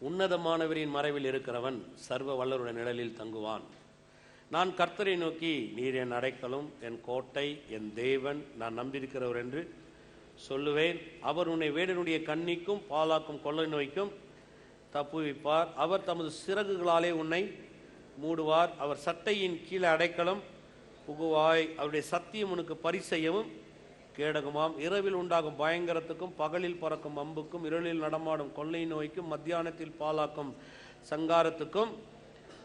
உன்னதமானவரின் மறைவில் இருக்கிறவன் சர்வ வல்லருடைய நிழலில் தங்குவான். நான் கர்த்தரை நோக்கி, நீர் என் அடைக்கலும் என் கோட்டை என் தேவன், நான் நம்பியிருக்கிறவர் என்று சொல்லுவேன். அவர் உன்னை வேடனுடைய கண்ணிக்கும் பாலாக்கும் கொள்ளை நோய்க்கும் தப்புவிப்பார். அவர் தமது சிறகுகளாலே உன்னை மூடுவார். அவர் சட்டையின் கீழே அடைக்கலம் புகுவாய். அவருடைய சத்தியம் உனக்கு பரிசெய்யவும் கேடகமாம். இரவில் உண்டாகும் பயங்கரத்துக்கும் பகலில் பறக்கும் அம்புக்கும் இருளில் நடமாடும் கொள்ளை நோய்க்கும் மத்தியானத்தில் பாலாக்கும் சங்காரத்துக்கும்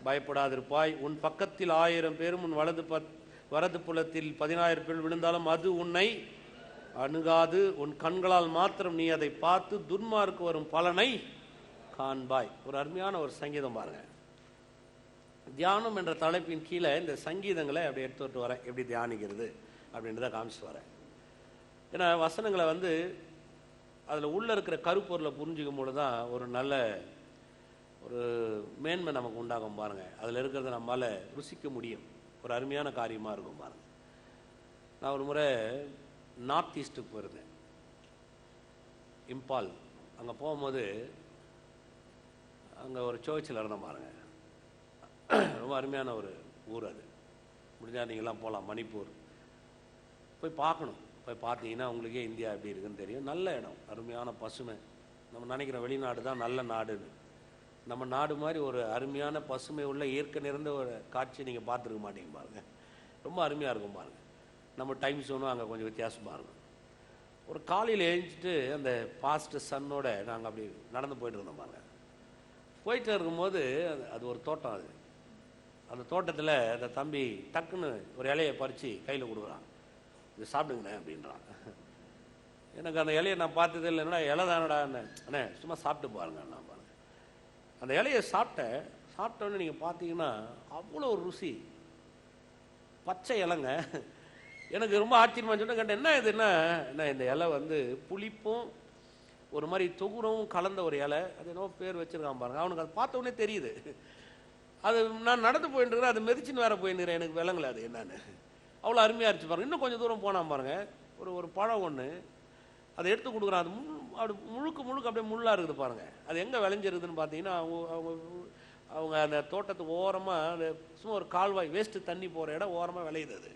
பயப்படாதிருப்பாய். உன் பக்கத்தில் 1000 பேரும் உன் வலது புலத்தில் 10,000 பேர் விழுந்தாலும் அது உன்னை அணுகாது. உன் கண்களால் மாத்திரம் நீ அதை பார்த்து துன்மார்க்கு வரும் பலனை காண்பாய். ஒரு அருமையான ஒரு சங்கீதம் பாருங்க. தியானம் என்ற தலைப்பின் கீழே இந்த சங்கீதங்களை அப்படி எடுத்துட்டு வரேன். எப்படி தியானிக்கிறது அப்படின்றத காமிச்சு வரேன். ஏன்னா வசனங்களை அதில் உள்ளே இருக்கிற கருப்பொருளை புரிஞ்சுக்கும் பொழுது தான் ஒரு நல்ல ஒரு மேன்மை நமக்கு உண்டாகும் பாருங்கள். அதில் இருக்கிறத நம்மளால் ருசிக்க முடியும். ஒரு அருமையான காரியமாக இருக்கும் பாருங்கள். நான் ஒரு முறை நார்த் ஈஸ்ட்டுக்கு போயிருந்தேன், இம்பால். அங்கே போகும்போது அங்கே ஒரு சர்ச்சில் இருந்தேன் பாருங்கள். ரொம்ப அருமையான ஒரு ஊர் அது. முடிஞ்சால் நீங்கள்லாம் போகலாம். மணிப்பூர் போய் பார்க்கணும். போய் பார்த்தீங்கன்னா உங்களுக்கே இந்தியா எப்படி இருக்குன்னு தெரியும். நல்ல இடம், அருமையான பசுமை. நம்ம நினைக்கிற வெளிநாடு தான் நல்ல நாடுன்னு. நம்ம நாடு மாதிரி ஒரு அருமையான பசுமை உள்ள இயற்கை நிறைந்த ஒரு காட்சியை நீங்கள் பார்த்துருக்க மாட்டீங்க பாருங்கள். ரொம்ப அருமையாக இருக்கும் பாருங்கள். நம்ம டைம் ஜோனும் அங்கே கொஞ்சம் வித்தியாசமாக இருக்கும். ஒரு காலையில் எழுந்திட்டு அந்த பாஸ்ட் சன்னோட நாங்கள் அப்படி நடந்து போயிட்டு இருந்தோம் பாருங்கள். போயிட்டு இருக்கும்போது அது ஒரு தோட்டம். அது அந்த தோட்டத்தில் அந்த தம்பி டக்குன்னு ஒரு இலையை பறித்து கையில் கொடுக்குறான். இது சாப்பிடுங்கண்ணே அப்படின்றான். எனக்கு அந்த இலையை நான் பார்த்தது இல்லைன்னா, இலை தானடா அண்ணே சும்மா சாப்பிட்டு பாருங்க நான் பாருங்க. அந்த இலையை சாப்பிட்டோன்னு நீங்கள் பார்த்தீங்கன்னா அவ்வளோ ஒரு ருசி. பச்சை இலைங்க. எனக்கு ரொம்ப ஆச்சரியமாக சொன்ன கேட்டேன், என்ன இதுன்னா என்ன இந்த இலை புளிப்பும் ஒரு மாதிரி தொகுரும் கலந்த ஒரு இலை. அது என்னவோ பேர் வச்சுருக்கான் பாருங்க. அவனுக்கு அது பார்த்த உடனே தெரியுது. அது நான் நடந்து போயிட்டு இருக்கிறேன், அது மெதிச்சுன்னு வேற போயின்னு எனக்கு விளங்கலை அது என்னன்னு. அவ்வளோ அருமையாக இருந்துச்சு பாருங்கள். இன்னும் கொஞ்சம் தூரம் போனால் பாருங்கள், ஒரு பழம் ஒன்று அதை எடுத்து கொடுக்குறான். அது அப்படி முழுக்க அப்படியே முள்ளாக இருக்குது பாருங்கள். அது எங்கே விளைஞ்சிருக்குதுன்னு பார்த்தீங்கன்னா, அவங்க அந்த தோட்டத்துக்கு ஓரமாக அந்த சும்மா ஒரு கால்வாய் வேஸ்ட்டு தண்ணி போகிற இடம் ஓரமாக விளையுது. அது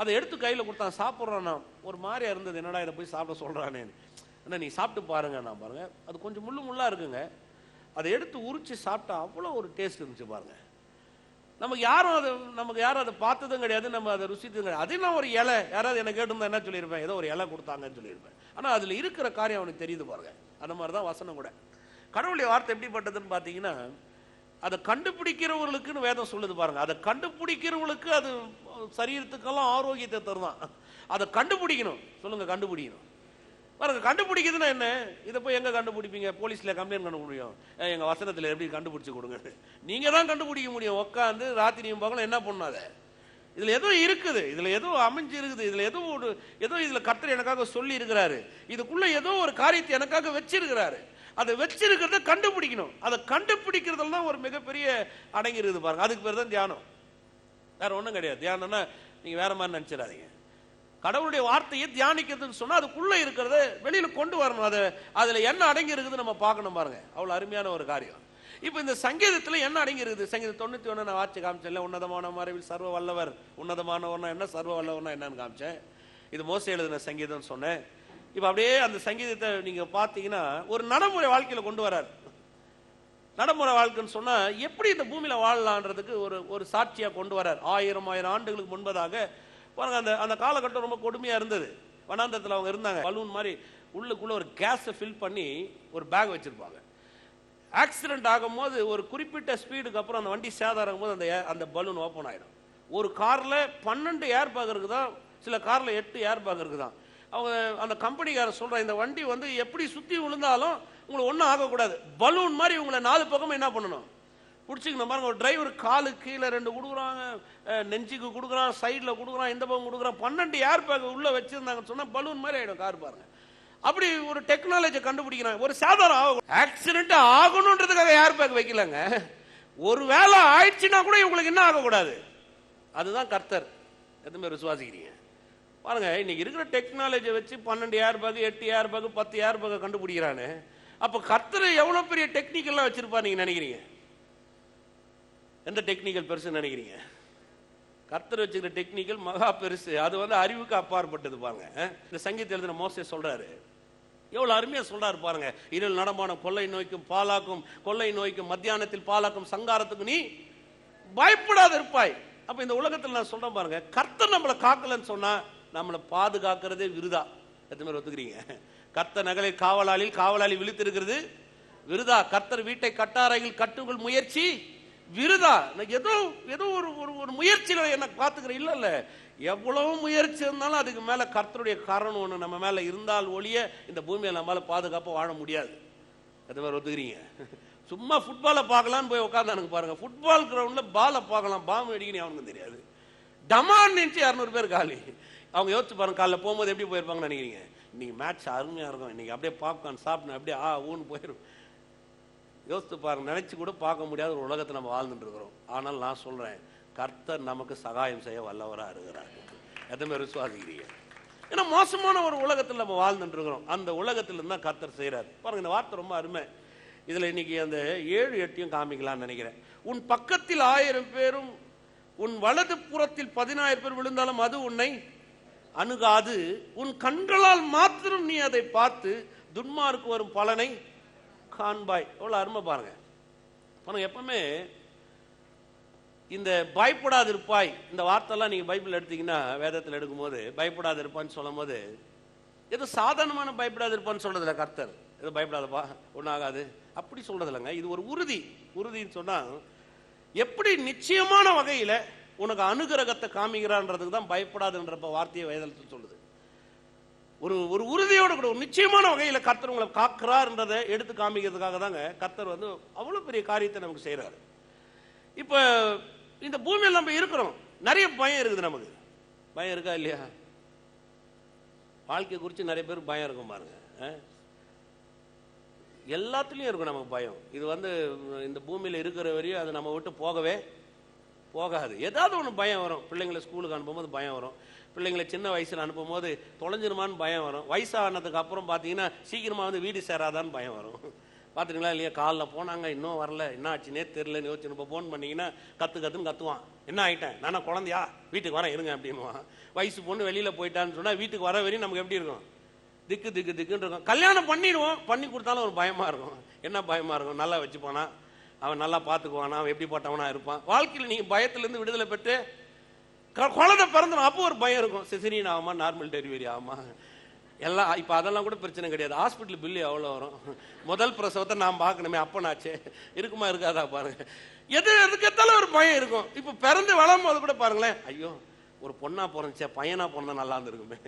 அதை எடுத்து கையில் கொடுத்தான். சாப்பிட்றான். நான் ஒரு மாதிரியாக இருந்தது, என்னடா இதை போய் சாப்பிட சொல்கிறானே. ஆனால் நீ சாப்பிட்டு பாருங்க நான் பாருங்கள். அது கொஞ்சம் முள்ளாக இருக்குங்க. அதை எடுத்து உரித்து சாப்பிட்டா அவ்வளோ ஒரு டேஸ்ட் இருந்துச்சு பாருங்கள். நமக்கு யாரும் அதை பார்த்ததும் கிடையாது, நம்ம அதை ருசித்ததும் கிடையாது. அதே நான் ஒரு இலை யாராவது எனக்கு கேட்டிருந்தா என்ன சொல்லியிருப்பேன், ஏதோ ஒரு இலை கொடுத்தாங்கன்னு சொல்லியிருப்பேன். ஆனால் அதில் இருக்கிற காரியம் அவனுக்கு தெரியுது பாருங்க. அந்த மாதிரி தான் வசனம் கூட. கடவுளுடைய வார்த்தை எப்படிப்பட்டதுன்னு பார்த்தீங்கன்னா, அதை கண்டுபிடிக்கிறவர்களுக்குன்னு வேதம் சொல்லுது பாருங்க. அதை கண்டுபிடிக்கிறவர்களுக்கு அது சரீரத்துக்கெல்லாம் ஆரோக்கியத்தை தருதான். அதை கண்டுபிடிக்கணும். சொல்லுங்க, கண்டுபிடிக்கணும் பாருங்க. கண்டுபிடிக்குதுன்னா என்ன? இதை போய் எங்கே கண்டுபிடிப்பீங்க? போலீஸில் கம்ப்ளைண்ட் பண்ண முடியும்? எங்கள் வசனத்தில் எப்படி கண்டுபிடிச்சி கொடுங்க? நீங்கள் தான் கண்டுபிடிக்க முடியும். உட்காந்து ராத்திரியும் பகலும் என்ன பண்ணாத. இதில் ஏதோ இருக்குது, இதில் ஏதோ அமைஞ்சு இருக்குது, இதில் ஏதோ இதில் கர்த்தர் எனக்காக சொல்லி இருக்கிறாரு. இதுக்குள்ளே ஏதோ ஒரு காரியத்தை எனக்காக வச்சிருக்கிறாரு. அதை வச்சிருக்கிறத கண்டுபிடிக்கணும். அதை கண்டுபிடிக்கிறதுல தான் ஒரு மிகப்பெரிய அடங்கி இருக்குது பாருங்க. அதுக்கு பேர் தான் தியானம், வேற ஒன்றும் கிடையாது. தியானம்னா நீங்கள் வேற மாதிரி நினச்சிடாதீங்க. கடவுளுடைய வார்த்தையை தியானிக்கிறதுன்னு சொன்னால் அதுக்குள்ளே இருக்கிறத வெளியில் கொண்டு வரணும். அதில் என்ன அடங்கி இருக்குது நம்ம பார்க்கணும் பாருங்க. அவ்வளோ அருமையான ஒரு காரியம். இப்போ இந்த சங்கீதத்தில் என்ன அடங்கி இருக்குது? சங்கீதம் 91 நான் வாட்சி காமிச்சேன். உன்னதமான மறைவில் சர்வ வல்லவர். உன்னதமானவர்னா என்ன, சர்வ வல்லவர்னா என்னன்னு காமிச்சேன். இது மோசே எழுதின சங்கீதம் சொன்னேன். இப்போ அப்படியே அந்த சங்கீதத்தை நீங்கள் பார்த்தீங்கன்னா ஒரு நடைமுறை வாழ்க்கையில் கொண்டு வரார். நடைமுறை வாழ்க்கைன்னு சொன்னால் எப்படி இந்த பூமியில் வாழலான்றதுக்கு ஒரு சாட்சியாக கொண்டு வரார். 1000 ஆண்டுகளுக்கு முன்பதாக பாருங்க. அந்த காலகட்டம் ரொம்ப கொடுமையாக இருந்தது. வனாந்தரத்தில் அவங்க இருந்தாங்க. பலூன் மாதிரி உள்ளுக்குள்ள ஒரு கேஸை ஃபில் பண்ணி ஒரு பேக் வச்சிருப்பாங்க. ஆக்சிடென்ட் ஆகும்போது ஒரு குறிப்பிட்ட ஸ்பீடுக்கு அப்புறம் அந்த வண்டி சேதாரம் போது அந்த பலூன் ஓப்பன் ஆகிடும். ஒரு காரில் 12 ஏர் பேக் இருக்குதான், சில காரில் 8 ஏர் பேக் இருக்குதான். அவங்க அந்த கம்பெனிக்காரர் சொல்கிறாங்க, இந்த வண்டி எப்படி சுற்றி விழுந்தாலும் உங்களை ஒன்றும் ஆகக்கூடாது. பலூன் மாதிரி உங்களை 4 பக்கமும் என்ன பண்ணணும், பிடிச்சிக்கணும் பாருங்க. ஒரு டிரைவர் காலுக்கு கீழே 2 கொடுக்குறாங்க, நெஞ்சுக்கு கொடுக்குறான், சைடில் கொடுக்குறான், இந்த பக்கம் கொடுக்குறான். 12 ஏர் பேக் உள்ளே வச்சுருந்தாங்கன்னு சொன்னால் பலூன் மாதிரி ஆகிடும் கார் பாருங்க. அப்படி ஒரு டெக்னாலஜியை கண்டுபிடிக்கிறாங்க. ஒரு சாதாரண ஆக்சிடென்ட் ஆகணுன்றதுக்காக ஏர் பேக் வைக்கலங்க. ஒரு வேலை ஆயிடுச்சுன்னா கூட இவங்களுக்கு என்ன ஆகக்கூடாது. அதுதான் கர்த்தர். எதுவுமே விசுவாசிக்கிறீங்க பாருங்க. இன்னைக்கு இருக்கிற டெக்னாலஜியை வச்சு 12 air bag, 8 air bag, 10 air bag கண்டுபிடிக்கிறானு. அப்ப கர்த்தர் எவ்வளவு பெரிய டெக்னிக்கல்லாம் வச்சிருப்பா நீங்க நினைக்கிறீங்க? எந்த டெக்னிக்கல் பெருசு நினைக்கிறீங்க? கர்த்தர் வச்சுக்கிற டெக்னிக்கல் மகா பெருசு. அது வந்து அறிவுக்கு அப்பாற்பட்டது. பாருங்க, இந்த சங்கீதம் எழுதின மோசே சொல்றாரு, எவ்வளவு அருமையா சொல்றாரு பாருங்க. இருள் நடமான கொள்ளை நோய்க்கும் பாலாக்கும், கொள்ளை நோய்க்கும் மத்தியானத்தில் பாலாக்கும் சங்காரத்துக்கு நீ பயப்படாத இருப்பாய். அப்ப இந்த உலகத்தில் நான் சொல்றேன் பாருங்க, கர்த்தர் நம்மளை காக்கலன்னு சொன்னா நம்மளை பாதுகாக்கிறதே விருதா. எத்தனை பேர் ஒத்துக்கிறீங்க? கர்த்தர் நகலில் காவலாளில் காவலாளி விழித்திருக்கிறது விருதா. கர்த்தர் வீட்டை கட்டாரையில் கட்டுங்கள் முயற்சி விருதா. ஏதோ ஏதோ ஒரு முயற்சிகளை என்ன பார்த்துக்கிற இல்ல இல்ல, எவ்வளவு முயற்சி இருந்தாலும் அதுக்கு மேல கர்த்தருடைய காரணம் ஒண்ணு நம்ம மேல இருந்தால் ஒழிய இந்த பூமியை நம்மளால பாதுகாப்பா வாழ முடியாது. எத்தனை பேர் ஒத்துக்கிறீங்க? சும்மா ஃபுட்பாலை பார்க்கலான்னு போய் உட்காந்தானுங்க பாருங்க, ஃபுட்பால் கிரவுண்ட்ல பாலை பார்க்கலாம், பாம்பு அடிக்கணும் அவனுக்கு தெரியாது. டமான் நினைச்சு 200 பேர் காலி. அவங்க யோசிச்சு பாருங்க, காலைல போகும்போது எப்படி போயிருப்பாங்கன்னு நினைக்கிறீங்க? இன்னைக்கு மேட்ச் அருமையா இருக்கும், இன்னைக்கு அப்படியே பாப்கார்ன் சாப்பிட்டு அப்படியே ஊன்னு போயிடும். யோசித்து பாருங்க, நினைச்சு கூட பார்க்க முடியாத ஒரு உலகத்தை நம்ம வாழ்ந்துட்டு இருக்கிறோம். ஆனால் நான் சொல்றேன், கர்த்தர் நமக்கு சகாயம் செய்ய வல்லவரா இருக்கிறார். எதுவுமே விசுவாசிக்கிறீங்க? ஏன்னா மோசமான ஒரு உலகத்தில் நம்ம வாழ்ந்துட்டு இருக்கிறோம். அந்த உலகத்துல தான் கர்த்தர் செய்யறாரு. பாருங்க, இந்த வார்த்தை ரொம்ப அருமை. இதுல இன்னைக்கு அந்த 7, 8 காமிக்கலாம்னு நினைக்கிறேன். உன் பக்கத்தில் 1000 பேரும் உன் வலது புறத்தில் 10000 பேர் விழுந்தாலும் அது உன்னை அணுகாது. உன் கண்களால் மாத்திரம் நீ அதை பார்த்து துன்மார்க்கு வரும் பலனை காண்பாய். எவ்வளவு அருமை பாருங்க. எப்பவுமே இந்த பயப்படாது இருப்பாய் இந்த வார்த்தைலாம் நீங்க பைபிள் எடுத்தீங்கன்னா, வேதத்தில் எடுக்கும்போது பயப்படாது இருப்பான்னு சொல்லும் போது ஏதோ சாதாரணமான பயப்படாது இருப்பான்னு சொல்றதில்ல கர்த்தர். ஏதோ பயப்படாதப்பா ஒன்றும் ஆகாது அப்படி சொல்றது இல்லைங்க. இது ஒரு உறுதின்னு சொன்னா எப்படி நிச்சயமான வகையில உனக்கு அனுகிரகத்தை காமிக்கிறான்றதுக்கு தான் பயப்படாதுன்ற வார்த்தையை வேதத்தில் சொல்லுது. ஒரு உறுதியோட கூட ஒரு நிச்சயமான வகையில கர்த்தர் உங்களை காக்கிறார்ன்றதை எடுத்து காமிக்கிறதுக்காக தாங்க கர்த்தர் வந்து அவ்வளவு பெரிய காரியத்தை நமக்கு செய்யறாரு. இப்ப இந்த பூமியில் நம்ம இருக்கிறோம், நிறைய பயம் இருக்குது. நமக்கு பயம் இருக்கா இல்லையா? வாழ்க்கை குறித்து நிறைய பேர் பயம் இருக்கும் பாருங்க. எல்லாத்துலயும் இருக்கும் நமக்கு பயம். இது வந்து இந்த பூமியில இருக்கிற வரையும் அது நம்ம விட்டு போகவே போகாது. ஏதாவது ஒன்று பயம் வரும். பிள்ளைங்களை ஸ்கூலுக்கு அனுப்பும்போது பயம் வரும். பிள்ளைங்களை சின்ன வயசுல அனுப்பும் போது தொலைஞ்சிருமான்னு பயம் வரும். வயசானதுக்கு அப்புறம் பார்த்தீங்கன்னா சீக்கிரமா வந்து வீடு சேராதான்னு பயம் வரும். பார்த்துங்களா இல்லையா? காலில் போனாங்க இன்னும் வரல, என்ன ஆச்சுன்னே தெரியலன்னு யோசிச்சு இப்போ ஃபோன் பண்ணிங்கன்னா கத்துன்னு கத்துவான். என்ன ஆகிட்டேன் நானா குழந்தையா, வீட்டுக்கு வரேன் இருங்க அப்படின்வான். வயசு பொண்ணு வெளியில் போயிட்டான்னு சொன்னால் வீட்டுக்கு வர வரையும் நமக்கு எப்படி இருக்கும்? திக்குன்னு இருக்கும். கல்யாணம் பண்ணிடுவோம், பண்ணி கொடுத்தாலும் ஒரு பயமாக இருக்கும். என்ன பயமாக இருக்கும்? நல்லா வச்சுப்பானா, அவன் நல்லா பார்த்துக்குவானா, அவன் எப்படி போட்டவனா இருப்பான். வாழ்க்கையில் நீங்கள் பயத்திலேருந்து விடுதலை பெற்று குழந்தை பிறந்தணும், அப்போ ஒரு பயம் இருக்கும். சிசரியன் ஆகுமா, நார்மல் டெலிவரி ஆகுமா, எல்லாம். இப்போ அதெல்லாம் கூட பிரச்சனை கிடையாது. ஹாஸ்பிட்டல் பில்லு எவ்வளோ வரும்? முதல் பிரசவத்தை நான் பார்க்கணுமே, அப்பனாச்சே இருக்குமா இருக்காதா பாருங்க. எதுக்கெத்தாலும் ஒரு பயம் இருக்கும். இப்போ பிறந்து வளரும் போது கூட பாருங்களேன், ஐயோ ஒரு பொண்ணா பிறந்துச்சே, பையனா பிறந்தா நல்லா இருந்திருக்குமே.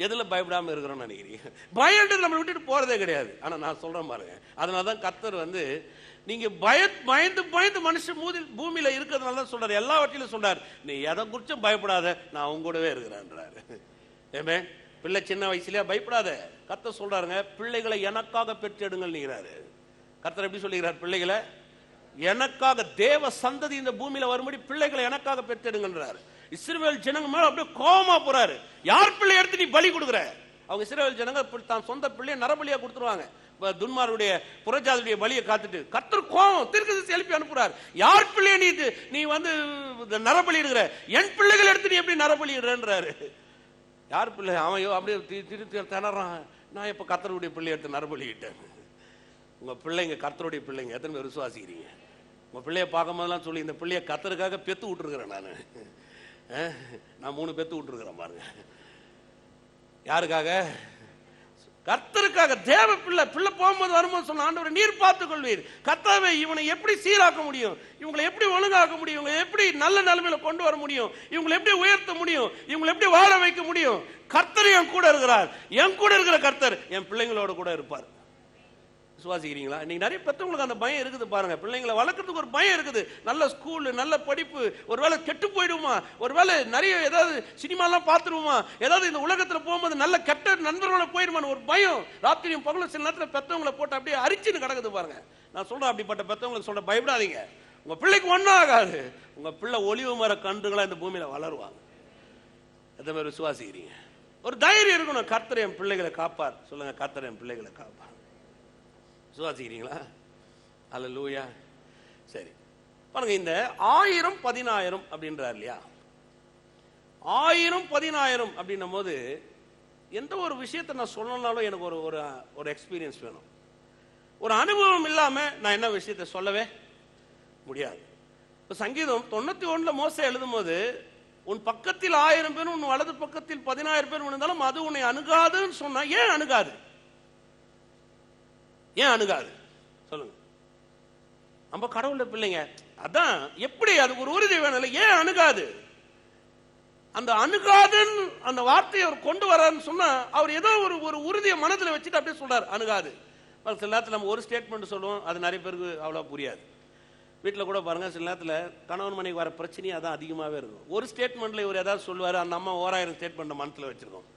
எதில் பயப்படாமல் இருக்கிறோம்னு நினைக்கிறீங்க? பயன்ட்டு நம்மளை விட்டுட்டு போறதே கிடையாது. ஆனால் நான் சொல்றேன் பாருங்க, அதனால தான் கர்த்தர் வந்து நீங்க பயந்து மனுஷன் பூமியில இருக்கிறதுனால தான் சொல்றாரு, எல்லாவற்றிலும் சொல்றாரு, நீ எதை குறிச்சும் பயப்படாத, நான் உங்க கூடவே இருக்கிறேன்றாரு. ஏமே பிள்ளை சின்ன வயசுலயே பயப்படாத. கர்த்தர் சொல்றாருங்க, பிள்ளைகளை எனக்காக பெற்றெடுங்கள் நீங்கிறாரு. கர்த்தர் எப்படி சொல்லுகிறார்? பிள்ளைகளை எனக்காக, தேவ சந்ததி இந்த பூமியில வரும்படி பிள்ளைகளை எனக்காக பெற்றெடுங்கன்றாரு. இஸ்ரவேல் ஜனங்க மேல அப்படியே கோபமா போறாரு. யார் பிள்ளை எடுத்து நீ பலி கொடுக்குற? அவங்க இஸ்ரவேல் ஜனங்க தான் சொந்த பிள்ளைய நரபலியா கொடுத்துருவாங்க. துன்மாருடைய புறஜாதியுடைய பலியை காத்துட்டு கர்த்தர் கோபம் தீர்க்கதரிசி எழுப்பி அனுப்புறாரு. யார் பிள்ளைய நீ வந்து நரபலி எடுக்கிற? என் பிள்ளைகள் எடுத்து நீ எப்படி நரபலி இடுறன்றாரு. யார் பிள்ளை? அவன் அப்படியே திணறான். நான் இப்ப கர்த்தருடைய பிள்ளை எடுத்து நரபலிட்டேன். உங்க பிள்ளைங்க கர்த்தருடைய பிள்ளைங்க. எத்தனை பேர் விசுவாசிக்கிறீங்க? உங்க பிள்ளைய பார்க்கும் போதெல்லாம் சொல்லி, இந்த பிள்ளைய கர்த்தருக்காக பெத்து விட்டுருக்கிறேன் நான் 3 பெத்து விட்டுருக்கிறேன் பாருங்க. யாருக்காக? கர்த்தருக்காக. தேவ பிள்ளை போகும்போது வரும்போது சொன்ன, ஆண்டவரை நீர் பார்த்துக் கொள்வீர். கர்த்தாவே இவனை எப்படி சீராக்க முடியும், இவங்களை எப்படி ஒழுங்காக்க முடியும், இவங்களை எப்படி நல்ல நிலைமையில கொண்டு வர முடியும், இவங்களை எப்படி உயர்த்த முடியும், இவங்களை எப்படி வாழ வைக்க முடியும்? கர்த்தர் என் கூட இருக்கிறார். என் கூட இருக்கிற கர்த்தர் என் பிள்ளைங்களோட கூட இருப்பார். விசுவாசிக்கிறீங்களா? இன்னைக்கு நிறைய பெற்றவங்களுக்கு அந்த பயம் இருக்குது பாருங்க. பிள்ளைங்களை வளர்க்கறதுக்கு ஒரு பயம் இருக்குது. நல்ல ஸ்கூல், நல்ல படிப்பு, ஒருவேளை கெட்டு போயிடுமா, ஒருவேளை நிறைய ஏதாவது சினிமாலாம் பார்த்துருவோமா, ஏதாவது இந்த உலகத்தில் போகும்போது நல்ல கெட்ட நண்பர்களோட போயிடுமான்னு ஒரு பயம். ராத்திரியும் பகலும் சில நேரத்தில் பெற்றவங்களை போட்டு அப்படியே அரிச்சுன்னு கிடக்குது பாருங்க. நான் சொல்றேன், அப்படிப்பட்ட பெற்றவங்களுக்கு சொல்ற, பயப்படாதீங்க. உங்க பிள்ளைக்கு ஒன்றும் ஆகாது. உங்க பிள்ளை ஒளிவு மர கன்றுகளா இந்த பூமியில வளருவாங்க. எத்தனை பேர் விசுவாசிக்கிறீங்க? ஒரு தைரியம் இருக்கணும். கர்த்தர் என் பிள்ளைகளை காப்பார். சொல்லுங்க, கர்த்தர் என் பிள்ளைகளை காப்பார். விசுவாசிக்கிறீங்களா? அல்லேலூயா. சரி பாருங்க, இந்த 1000 10,000 அப்படின்றார் இல்லையா? 1000 10,000 அப்படின்னும் போது எந்த ஒரு விஷயத்தை நான் சொல்லணும்னாலும் எனக்கு ஒரு எக்ஸ்பீரியன்ஸ் வேணும். ஒரு அனுபவம் இல்லாம நான் என்ன விஷயத்தை சொல்லவே முடியாது. இப்போ சங்கீதம் 91 மோசே எழுதும் போது, உன் பக்கத்தில் 1000 பேர் உன் வலது பக்கத்தில் 10,000 பேர் இருந்தாலும் அது உன்னை அணுகாதுன்னு சொன்னா, ஏன் அணுகாது? ஏன் அணுகாது சொல்லுங்க. நம்ம கடவுள பிள்ளைங்க, அதான் எப்படி அதுக்கு ஒரு உறுதி வேணும். ஏன் அணுகாது? அந்த அணுகாதுன்னு அந்த வார்த்தையை அவர் கொண்டு வராருன்னு சொன்னா, அவர் ஏதோ ஒரு உறுதியை மனதில் வச்சுட்டு அப்படியே சொல்றாரு அணுகாது. சில நேரத்தில் நம்ம ஒரு ஸ்டேட்மெண்ட் சொல்லுவோம், அது நிறைய பேருக்கு அவ்வளோ புரியாது. வீட்டில் கூட பாருங்க, சில நேரத்தில் கணவன் மனைவி வர பிரச்சனையும் அதான் அதிகமாகவே இருக்கும். ஒரு ஸ்டேட்மெண்ட்ல இவர் ஏதாவது சொல்லுவார், அந்த அம்மா 1000 ஸ்டேட்மெண்ட் மனத்தில் வச்சிருக்கோம்.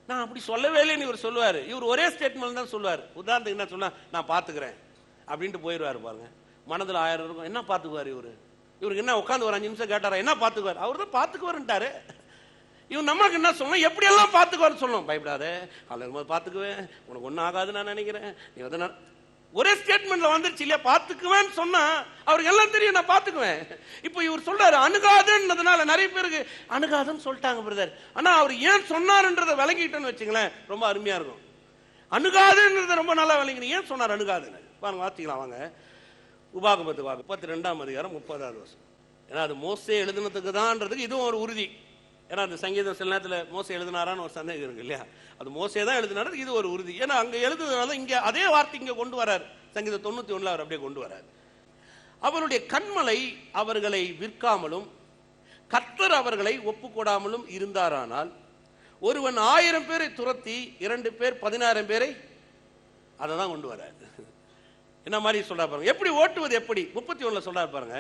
நான் அப்படி சொல்லவே இல்லைன்னு இவர் சொல்லுவார். இவர் ஒரே ஸ்டேட்மெண்ட் தான் சொல்லுவார். உதாரணத்துக்கு என்ன சொன்னா, நான் பார்த்துக்கிறேன் அப்படின்ட்டு போயிடுவார். பாருங்க, மனதில் 1000 இருக்கும். என்ன பார்த்துக்குவார் இவருக்கு என்ன உட்காந்து ஒரு 5 நிமிஷம் கேட்டாரா, என்ன பார்த்துக்குவார்? அவர் தான் பார்த்துக்குவாருன்ட்டாரு. இவன் நமக்கு என்ன சொல்லணும், எப்படியெல்லாம் பார்த்துக்குவார்னு சொல்லணும். பயப்படாதே, காலையில் பார்த்துக்குவேன், உனக்கு ஒன்றும் ஆகாதுன்னு நான் நினைக்கிறேன், நீ வந்து ஒரே ஸ்டேட்மெண்ட்ல வந்துருச்சு இல்லையா? பார்த்துக்குவேன்னு சொன்னா அவருக்கு எல்லாம் தெரியும், நான் பார்த்துக்குவேன். இப்போ இவர் சொல்றாரு அணுகாதுன்றதுனால நிறைய பேருக்கு அணுகாதுன்னு சொல்லிட்டாங்க பிரதர். ஆனா அவர் ஏன் சொன்னாருன்றதை விளங்கிட்டோன்னு வச்சுங்களேன், ரொம்ப அருமையா இருக்கும். அணுகாதுன்றதை ரொம்ப நல்லா விளங்கினீங்க. ஏன் சொன்னார் அணுகாதுன்னு பாருங்க, வாசிக்கலாம் வாங்க. உபாகமத்து 32ஆம் அதிகாரம் 30வது வசனம். ஏன்னா அது மோசே எழுதுனதுக்கு தான்றதுக்கு இதுவும் ஒரு உறுதி. ஏன்னா அந்த சங்கீதம் சில நேரத்தில் மோசே எழுதினாரான்னு ஒரு சந்தேகம் இருக்கு இல்லையா? அது மோசே தான் எழுதினாரு, இது ஒரு உறுதி. ஏன்னா அங்க எழுதுனால இங்க அதே வார்த்தை இங்க கொண்டு வரார். சங்கீதம் 91 அவர் அப்படியே கொண்டு வரார். அவருடைய கண்மலை அவர்களை விற்காமலும் கர்த்தர் அவர்களை ஒப்புக்கொடாமலும் இருந்தாரானால், ஒருவன் 1000 பேரை துரத்தி 2 பேர் 10,000 பேரை அதை தான் கொண்டு வரார். என்ன மாதிரி சொல்றாரு பாருங்க, எப்படி ஓட்டுவது எப்படி. 31 சொல்றாரு பாருங்க,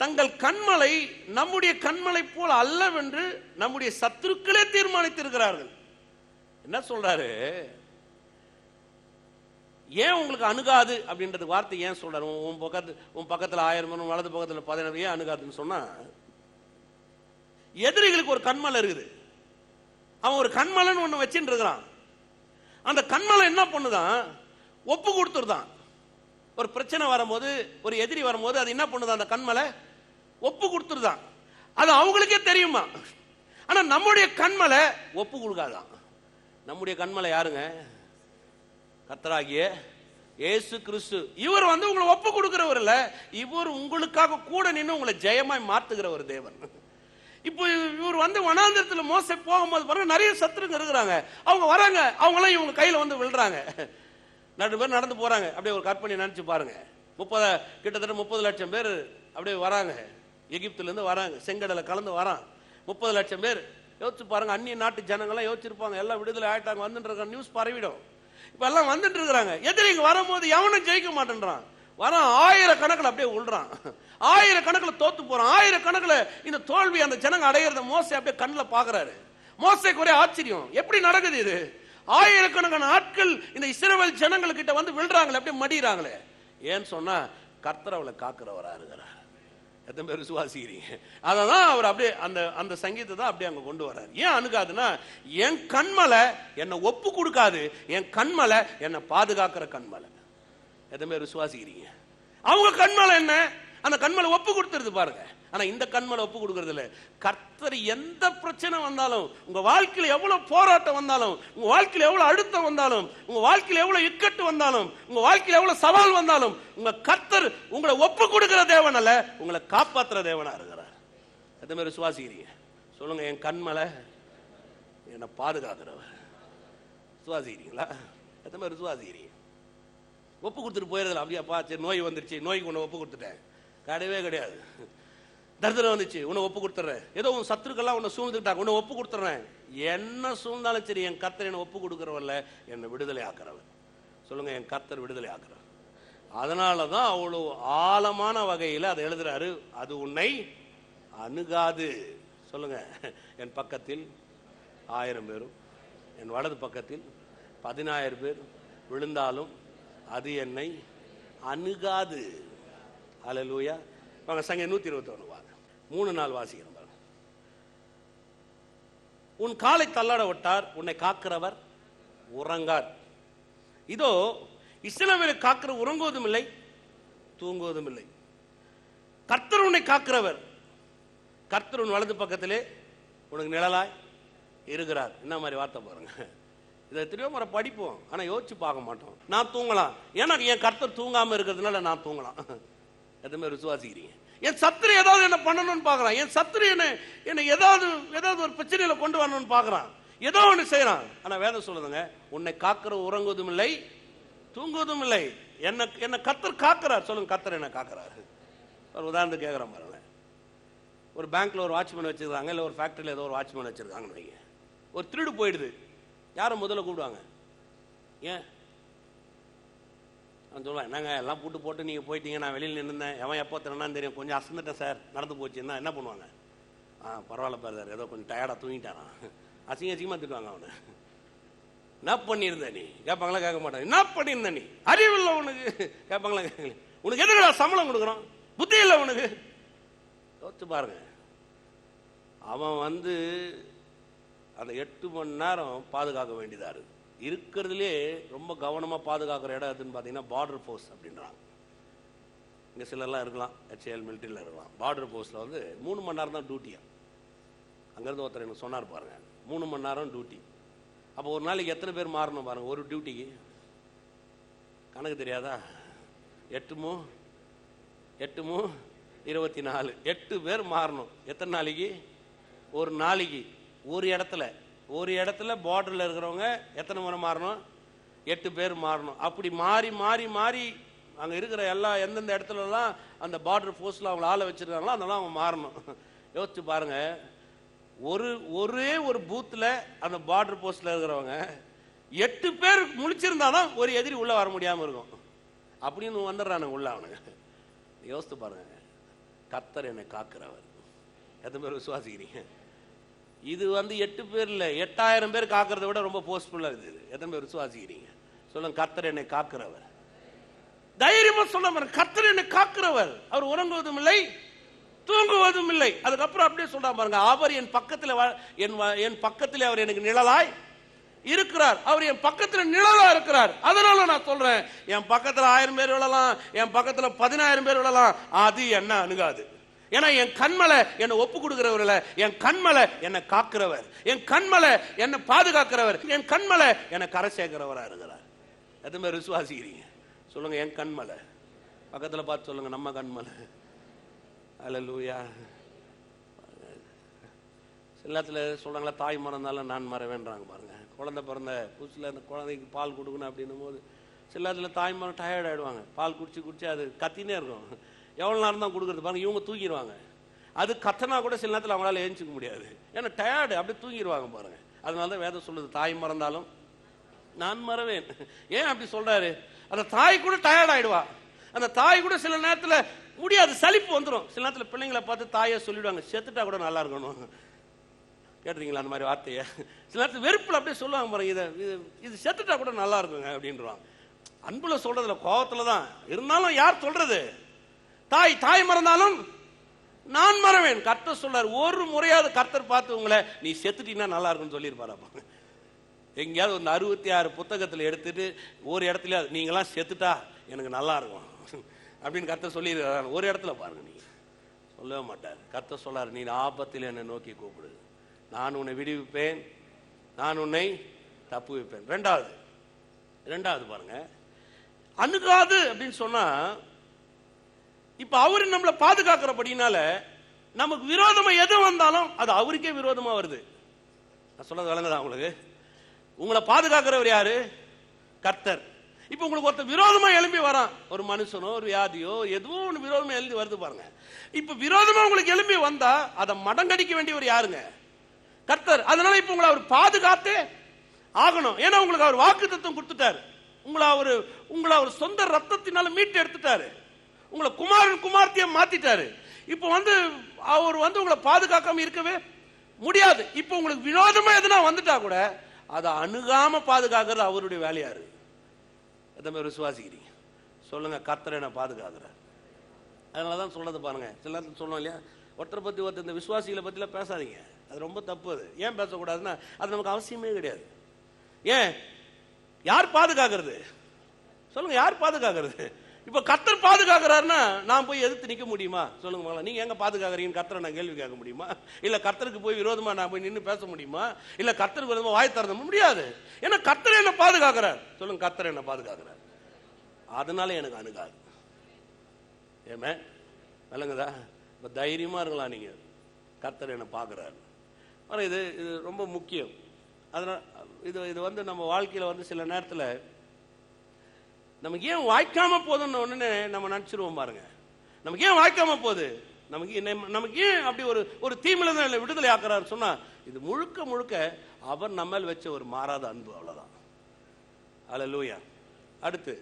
தங்கள் கண்மலை நம்முடைய கண்மலை போல் அல்லவென்று நம்முடைய சத்துருக்களே தீர்மானித்திருக்கிறார்கள். என்ன சொல்றாரு? ஏன் உங்களுக்கு அணுகாது அப்படின்றது வார்த்தை ஏன் சொல்றாரு? உன் பக்கத்தில் 1000 வலது பக்கத்தில் 10,000 ஏன் அணுகாதுன்னு சொன்னா, எதிரிகளுக்கு ஒரு கண்மலை இருக்குது. அவன் ஒரு கண்மலைன்னு ஒண்ணு வச்சுட்டு இருக்கிறான். அந்த கண்மலை என்ன பண்ணுதான்? ஒப்பு கொடுத்துருதான். ஒரு பிரச்சனை வரும்போது, ஒரு எதிரி வரும்போது அது என்ன பண்ணுது? அந்த கண்மலை ஒப்பு கொடுத்துருதான். அது அவங்களுக்கே தெரியுமா? ஆனா நம்முடைய கண்மலை ஒப்பு கொடுக்காதான். நம்முடைய கண்மலை யாருங்க? கர்த்தராகிய இயேசு கிறிஸ்து. இவர் வந்து உங்களை ஒப்பு கொடுக்கிறவர் இல்ல, இவர் உங்களுக்காக கூட நின்று உங்களை ஜெயமாய் மாத்துகிற ஒரு தேவன். இப்போ இவர் வந்து வனாந்திரத்தில் மோசே போகும்போது பாருங்க, நிறைய சத்துருங்க இருக்கிறாங்க. அவங்க வராங்க, அவங்க எல்லாம் இவங்க கையில வந்து விழுறாங்க. 2 பேர் நடந்து போறாங்க. அப்படியே ஒரு கற்பனை நினைச்சு பாருங்க. கிட்டத்தட்ட 30 லட்சம் பேர் அப்படியே வராங்க. எகிப்துல இருந்து வராங்க, செங்கடலை கலந்து வரான். 30 லட்சம் பேர். யோசிச்சு பாருங்க, அந்நிய நாட்டு ஜனங்கள்லாம் யோசிச்சிருப்பாங்க, எல்லாம் விடுதலை ஆயிட்டாங்க, வந்துட்டு நியூஸ் பரவிடும். இப்ப எல்லாம் வந்துட்டு இருக்கிறாங்க. எதிரிங்க வரும்போது எவனும் ஜெயிக்க மாட்டேன்றான். வரான், 1000 கணக்கில் அப்படியே உள்றான், 1000 கணக்கில் தோத்து போறான். 1000 கணக்கில் இந்த தோல்வி அந்த ஜனங்க அடையிறத மோசே அப்படியே கண்ணில் பாக்குறாரு. மோசேக்கு ஒரே ஆச்சரியம், எப்படி நடக்குது இது? 1000 கணக்கான ஆட்கள் இந்த இஸ்ரவேல் ஜனங்கள்கிட்ட வந்து விழுறாங்களே, அப்படியே மடிறாங்களே. ஏன்னு சொன்னா கர்த்தர் அவளை காக்கிறவரா இருக்கிறார். எத்தனை பேர் விசுவாசிக்கிறீங்க? அதான் அவர் அப்படியே அந்த சங்கீதத்தை தான் அப்படியே அங்க கொண்டு வர்றாரு. ஏன் அணுகாதுன்னா, என் கண்மலை என்னை ஒப்பு கொடுக்காது, என் கண்மலை என்னை பாதுகாக்கிற கண்மலை. எத்தனை பேர் விசுவாசிக்கிறீங்க? அவங்க கண்மலை என்ன? அந்த கண்மலை ஒப்பு கொடுத்துருது பாருங்க. ஆனா இந்த கண்மலை ஒப்பு கொடுக்கறது இல்ல. கர்த்தர் எந்த பிரச்சனை வந்தாலும், உங்க வாழ்க்கையில எவ்வளவு போராட்டம் வந்தாலும், உங்க வாழ்க்கையில எவ்வளவு அழுத்தம் வந்தாலும், உங்க வாழ்க்கையில எவ்வளவு இக்கட்டு வந்தாலும், உங்க வாழ்க்கையில எவ்வளவு சவால் வந்தாலும், உங்க கர்த்தர் உங்களை ஒப்பு கொடுக்கிற தேவன் அல்ல, உங்களை காப்பாற்றுற தேவனா இருக்கிறார். எத்தனை பேர் விசுவாசிக்கிறீங்க? சொல்லுங்க, என் கண்மலை என்னை பாதுகாக்கிறவர். விசுவாசிக்கிறீங்களா? எத்தனை பேர் விசுவாசிக்கிறீங்க? ஒப்பு கொடுத்துட்டு போயிருந்தல, அப்படியாப்பா சரி நோய் வந்துருச்சு, நோய்க்கு உன்னை ஒப்பு கொடுத்துட்டேன், கிடையவே கிடையாது. தரித்திரம் வந்துச்சு, உன்னை ஒப்பு கொடுத்துறேன். ஏதோ உன் சத்துருக்கெல்லாம் உன்னை சூழ்ந்துக்கிட்டாங்க, உன்னை ஒப்பு கொடுத்துறேன். என்ன சூழ்ந்தாலும் சரி, என் கர்த்தர் என்னை ஒப்பு கொடுக்கிறவல்ல, என்னை விடுதலை ஆக்கிறவர். சொல்லுங்க, என் கர்த்தர் விடுதலை ஆக்கிறவர். அதனாலதான் அவ்வளவு ஆழமான வகையில் அதை எழுதுறாரு. அது உன்னை அணுகாது. சொல்லுங்க, என் பக்கத்தில் 1000 பேரும் என் வலது பக்கத்தில் 10,000 பேர் விழுந்தாலும் அது என்னை அணுகாது. அல்லேலூயா. வாங்க சங்கீதம் 121 வாங்க, 3 நாள் வாசிக்கிறோம். உன் காலை தள்ளாட விட்டார், உன்னை காக்கிறவர் உறங்கார். இதோ இஸ்ரவேலை காக்கிற உறங்குவதும் இல்லை, தூங்குவதும் இல்லை. கர்த்தர் உன்னை காக்கிறவர். கர்த்தர் உன் வலது பக்கத்திலே உனக்கு நிழலாய் இருக்கிறார். என்ன மாதிரி வார்த்தை பாருங்க. இதை திரும்ப முறை படிப்போம், ஆனால் யோசிச்சு பார்க்க மாட்டோம். நான் தூங்கலாம், ஏன்னா என் கர்த்தர் தூங்காமல் இருக்கிறதுனால நான் தூங்கலாம். எதுவுமே விசுவாசிக்கிறீங்க. என் சத்துரு ஏதாவது என்ன பண்ணணும்னு பார்க்குறான். என் சத்துரு என்னை ஏதாவது ஒரு பிரச்சனையில் கொண்டு வரணும்னு பார்க்குறான். ஏதோ ஒன்று செய்யறான். ஆனால் வேதம் சொல்லுதுங்க, உன்னை காக்கிற உறங்குவதும் இல்லை, தூங்குவதும் இல்லை. என்ன கர்த்தர் காக்கிறார். சொல்லுங்க, கர்த்தர் என்ன காக்கிறாரு. ஒரு உதாரணத்துக்கு கேட்குறேன் பாருங்க. ஒரு பேங்க்ல ஒரு வாட்ச்மேன் வச்சிருக்காங்க, இல்லை ஒரு ஃபேக்டரியில் ஏதோ ஒரு வாட்ச்மேன் வச்சிருக்காங்கன்னு வைங்க. ஒரு திருடு போயிடுது, யாரை முதல்ல கூப்பிடுவாங்க? ஏன் நான் சொல்லுவேன், என்னங்க எல்லாம் போட்டு நீங்கள் போயிட்டீங்க, நான் வெளியில் நின்றுந்தேன், எவன் எப்போ திறனான்னு தெரியும், கொஞ்சம் அசந்துட்டேன் சார், நடந்து போச்சுன்னா என்ன பண்ணுவாங்க? பரவாயில்ல பாரு சார், ஏதோ கொஞ்சம் டயர்டாக தூங்கிட்டாரான். அசிங்கமாக திட்டுவாங்க அவனை. என்ன பண்ணியிருந்த நீ கேட்பாங்களா? கேட்க மாட்டாங்க. என்ன பண்ணியிருந்த நீ, அறிவில்லை உனக்கு கேட்பாங்களா? கேட்கல. உனக்கு எதுக்குடா சம்பளம் கொடுக்குறோம், புத்தி இல்லை உனக்கு? யோசிச்சு பாருங்க. அவன் அந்த 8 மணி நேரம் பாதுகாக்க வேண்டியதா இருக்கு. இருக்கிறதுலே ரொம்ப கவனமாக பாதுகாக்கிற இடம் எதுன்னு பார்த்தீங்கன்னா பார்டர் போஸ்ட் அப்படின்றாங்க. இங்கே சிலர்லாம் இருக்கலாம், HAL மிலிட்டரியில் இருக்கலாம். பார்டர் போஸ்ட்டில் 3 மணி நேரம் தான் டியூட்டியா. அங்கேருந்து ஒருத்தர் எனக்கு சொன்னார் பாருங்க, 3 மணி நேரம் டியூட்டி. அப்போ ஒரு நாளைக்கு எத்தனை பேர் மாறணும் பாருங்க ஒரு டியூட்டிக்கு? கணக்கு தெரியாதா? 8 × 24, 8 பேர் மாறணும். எத்தனை நாளைக்கு? ஒரு நாளைக்கு. ஒரு இடத்துல பார்டரில் இருக்கிறவங்க எத்தனை முறை மாறணும்? 8 பேர் மாறணும். அப்படி மாறி மாறி மாறி அங்கே இருக்கிற எந்தெந்த இடத்துலலாம் அந்த பார்டர் போஸ்ட்டில் அவங்கள ஆளை வச்சுருக்காங்களோ அதெல்லாம் அவங்க மாறணும். யோசிச்சு பாருங்க. ஒரே ஒரு பூத்தில் அந்த பார்டர் போஸ்ட்டில் இருக்கிறவங்க 8 பேர் முழிச்சிருந்தாதான் ஒரு எதிரி உள்ளே வர முடியாமல் இருக்கும். அப்படின்னு வந்துடுறானுங்க உள்ள அவனுங்க. யோசித்து பாருங்க. கர்த்தர் என்னை காக்கிறவர். எத்தனை பேர் விசுவாசிக்கிறீங்க? இது 8 பேர் இல்லை, 8000 பேர் காக்கிறத விட ரொம்ப போஸ்ட்ஃபுல்லாக இருக்குது. எத்தனை பேர் விசுவாசிக்கிறீங்க? சொல்லுங்க, கர்த்தர் என்னை காக்கிறவர். தைரியமா சொல்ல, கர்த்தர் என்னை காக்கிறவர். அவர் உறங்குவதும் இல்லை, தூங்குவதும் இல்லை. அதுக்கப்புறம் அப்படியே சொல்றான் பாருங்க, அவர் என் பக்கத்தில் அவர் எனக்கு நிழலாய் இருக்கிறார். அவர் என் பக்கத்தில் நிழலா இருக்கிறார். அதனால நான் சொல்றேன், என் பக்கத்தில் 1000 பேர் விழலாம், என் பக்கத்தில் 10000 பேர் விழலாம், அது என்ன அணுகாது. ஏன்னா என் கண்மலை என்னை ஒப்பு கொடுக்கிறவர், என் கண்மலை என்னை காக்கிறவர், என் கண்மலை என்னை பாதுகாக்கிறவர், என் கண்மலை என்னை கரை சேர்க்கிறவரா இருக்கிறார். எதுவுமே விசுவாசிக்கிறீங்க? சொல்லுங்க, என் கண்மலை. பக்கத்தில் பார்த்து சொல்லுங்க, நம்ம கண்மலை. அல்லேலூயா. எல்லாத்துல சொல்றாங்களா, தாய் மறந்தாலும் நான் மறவேன்றாங்க பாருங்க. குழந்தை பிறந்த புதுசில் அந்த குழந்தைக்கு பால் கொடுக்கணும் அப்படின்னும் போது சில நேரத்தில் தாய் மரம் டயர்ட் ஆகிடுவாங்க. பால் குடிச்சு அது கத்தினே இருக்கும். எவ்வளோ நேரம் தான் கொடுக்குறது பாருங்க. இவங்க தூங்கிடுவாங்க. அது கத்தனா கூட சில நேரத்தில் அவங்களால ஏஞ்சிக்க முடியாது, ஏன்னா டயர்டு, அப்படியே தூங்கிடுவாங்க பாருங்க. அதனால தான் வேதம் சொல்லுது, தாய் மறந்தாலும் நான் மறவேன். ஏன் அப்படி சொல்றாரு? அந்த தாய் கூட டயர்ட் ஆயிடுவா. அந்த தாய் கூட சில நேரத்தில் முடியாது, சலிப்பு வந்துடும். சில நேரத்தில் பிள்ளைங்களை பார்த்து தாயை சொல்லிடுவாங்க, செத்துட்டா கூட நல்லா இருக்கணும். கேட்டுறீங்களா அந்த மாதிரி வார்த்தையை? சில நேரத்தில் வெறுப்பில் அப்படியே சொல்லுவாங்க பாருங்க, இது செத்துட்டா கூட நல்லா இருக்குங்க அப்படின்றாங்க. அன்புல சொல்றதுல, கோபத்துல தான் இருந்தாலும் யார் சொல்றது? தாய் மறந்தாலும் நான் மறவேன். கர்த்தர் சொல்றாரு. ஒரு முறையாவது கர்த்தர் பார்த்து உங்களை நீ செத்துட்டீங்கன்னா நல்லா இருக்குன்னு சொல்லியிருப்பாரு. எங்கேயாவது ஒரு 66 புத்தகத்தில் எடுத்துட்டு ஒரு இடத்துல நீங்களாம் செத்துட்டா எனக்கு நல்லா இருக்கும் அப்படின்னு கர்த்தர் சொல்லி ஒரு இடத்துல பாருங்க. நீங்க சொல்லவே மாட்டார். கர்த்தர் சொல்றாரு, நீ ஆபத்தில் என்னை நோக்கி கூப்பிடு, நான் உன்னை விடுவிப்பேன், நான் உன்னை தப்பு வைப்பேன். ரெண்டாவது பாருங்க, அணுகாது அப்படின்னு சொன்னா, இப்ப அவரு நம்மளை பாதுகாக்கிறபடினால நமக்கு விரோதமா எது வந்தாலும் அது அவருக்கே விரோதமா வருது. நான் சொல்றது விளங்குதா உங்களுக்கு? உங்களை பாதுகாக்கிறவர் யாரு? கர்த்தர். இப்ப உங்களுக்கு ஒருத்தர் விரோதமா எழும்பி வரான், ஒரு மனுஷனோ ஒரு வியாதியோ எதுவோ ஒன்று விரோதமா எழுதி வருது பாருங்க. இப்ப விரோதமா உங்களுக்கு எழும்பி வந்தா அதை மடங்கடிக்க வேண்டியவர் யாருங்க? கர்த்தர். அதனால இப்ப உங்களை அவர் பாதுகாத்தே ஆகணும். ஏன்னா உங்களுக்கு அவர் வாக்குத்தத்தம் கொடுத்துட்டாரு. உங்களை அவர் சொந்த ரத்தத்தினால மீட்டு எடுத்துட்டாரு. உங்களை குமார்த்தியை மாத்திட்டாரு. இப்ப அவர் உங்களை பாதுகாக்காம இருக்கவே முடியாது. இப்ப உங்களுக்கு விரோதமா எதுனா வந்துட்டா கூட அதை அணுகாம பாதுகாக்கிறது அவருடைய வேலையா இருக்கு. எத்தனை பேர் விசுவாசிக்கிறீங்க? சொல்லுங்க, கர்த்தர் என்ன பாதுகாக்கிறார். அதனாலதான் சொல்றது பாருங்க. சில நேரத்தில் சொல்லணும் இல்லையா, ஒருத்தரை பத்தி ஒருத்தர் இந்த விசுவாசிகளை பத்திலாம் பேசாதீங்க, அது ரொம்ப தப்பு. அது ஏன் பேசக்கூடாதுன்னா, அது நமக்கு அவசியமே கிடையாது. ஏன்? யார் பாதுகாக்கிறது? சொல்லுங்க, யார் பாதுகாக்கிறது? இப்ப கர்த்தர் பாதுகாக்கிறாருன்னா நான் போய் எதிர்த்து நிக்க முடியுமா? சொல்லுங்க மகளா, நீங்க எங்க பாதுகாக்கிறீங்கன்னு கர்த்தரை நான் கேள்வி கேட்க முடியுமா? இல்ல கர்த்தருக்கு போய் விரோதமா நான் போய் நின்று பேச முடியுமா? இல்ல கர்த்தருக்கு விரோதமா வாய் திறந்த முடியாது. ஏன்னா கர்த்தர் என்ன பாதுகாக்கிறார். சொல்லுங்க, கர்த்தர் என்ன பாதுகாக்கிறார், அதனால எனக்கு அணுகாது. ஏமே விளங்குதா? இப்ப தைரியமா இருக்கலாம், நீங்க கர்த்தர் என்ன பாக்குறாரு. ஆனா இது ரொம்ப முக்கியம். அதனால இது நம்ம வாழ்க்கையில சில நேரத்தில் நமக்கு ஏன் வாய்க்காம போதுன்னு உடனே நம்ம நினைச்சிருவோம் பாருங்க. நமக்கு ஏன் வாய்க்காம போகுது, நமக்கு ஏன் அப்படி ஒரு தீமையில தான் விடுதலை ஆக்குறாரு சொன்னா, இது முழுக்க முழுக்க அவர் நம்ம வச்ச ஒரு மாறாத அன்பு, அவ்வளவுதான். அல்லேலூயா. அடுத்து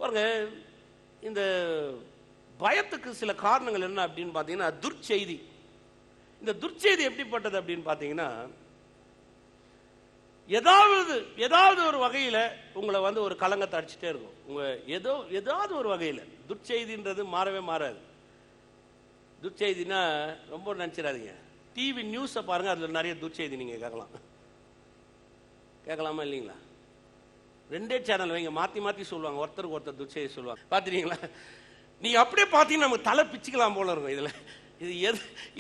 பாருங்க, இந்த பயத்துக்கு சில காரணங்கள் என்ன அப்படின்னு பாத்தீங்கன்னா, துர்ச்செய்தி. இந்த துர்ச்செய்தி எப்படிப்பட்டது அப்படின்னு பாத்தீங்கன்னா, ஏதாவது ஒரு வகையில உங்களை ஒரு கலங்கத்தை அடிச்சுட்டே இருக்கும். உங்க ஏதாவது ஒரு வகையில துர்ச்செய்தின்றது மாறவே மாறாது. துர்ச்செய்தினா ரொம்ப நினைச்சிடாதீங்க. டிவி நியூஸை பாருங்க, அதுல நிறைய துர்ச்செய்தி நீங்க கேட்கலாமா இல்லைங்களா? 2 சேனல் வைங்க, மாத்தி மாத்தி சொல்லுவாங்க, ஒருத்தருக்கு ஒருத்தர் துர்ச்செய்தி சொல்லுவாங்க. பாத்துறீங்களா? நீங்க அப்படியே பாத்தீங்கன்னா நமக்கு தலை பிச்சுக்கலாம் போல இருக்கும்.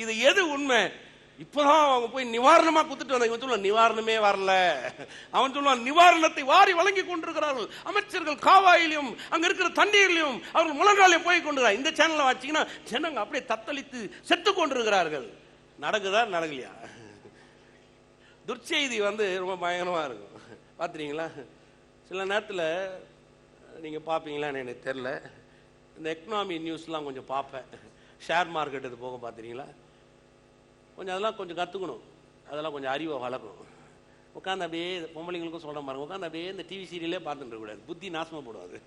இது எது உண்மை? இப்பதான் அவங்க போய் நிவாரணமா குத்துட்டு வந்தாங்க. இவன் சொல்லுவான் நிவாரணமே வரல. அவன் சொல்லுவான் நிவாரணத்தை வாரி வழங்கி கொண்டிருக்கிறார்கள் அமைச்சர்கள், காவாயிலையும் அங்க இருக்கிற தண்ணீர்லையும் அவர்கள் முழங்காலையும் போய் கொண்டிருக்கிறார். இந்த சேனல்ல வச்சீங்கன்னா ஜனங்க அப்படியே தத்தளித்து செத்து கொண்டிருக்கிறார்கள். நடக்குதா நடக்கலையா? துர்ச்செய்தி ரொம்ப பயங்கரமா இருக்கும். பாத்துறீங்களா? சில நேரத்தில் நீங்க பாப்பீங்களான்னு எனக்கு தெரியல, இந்த எக்கனாமி நியூஸ்லாம் கொஞ்சம் பார்ப்பேன். ஷேர் மார்க்கெட் இது போக பாத்துறீங்களா? கொஞ்சம் அதெல்லாம் கொஞ்சம் கற்றுக்கணும், அதெல்லாம் கொஞ்சம் அறிவை வளர்க்கணும். உட்காந்து அப்படியே பொம்பளைங்களுக்கும் சொல்கிற பாருங்க, உட்காந்து அப்படியே இந்த டிவி சீரியலே பார்த்துட்டு இருக்கக்கூடாது, புத்தி நாசமாக போடுவாது.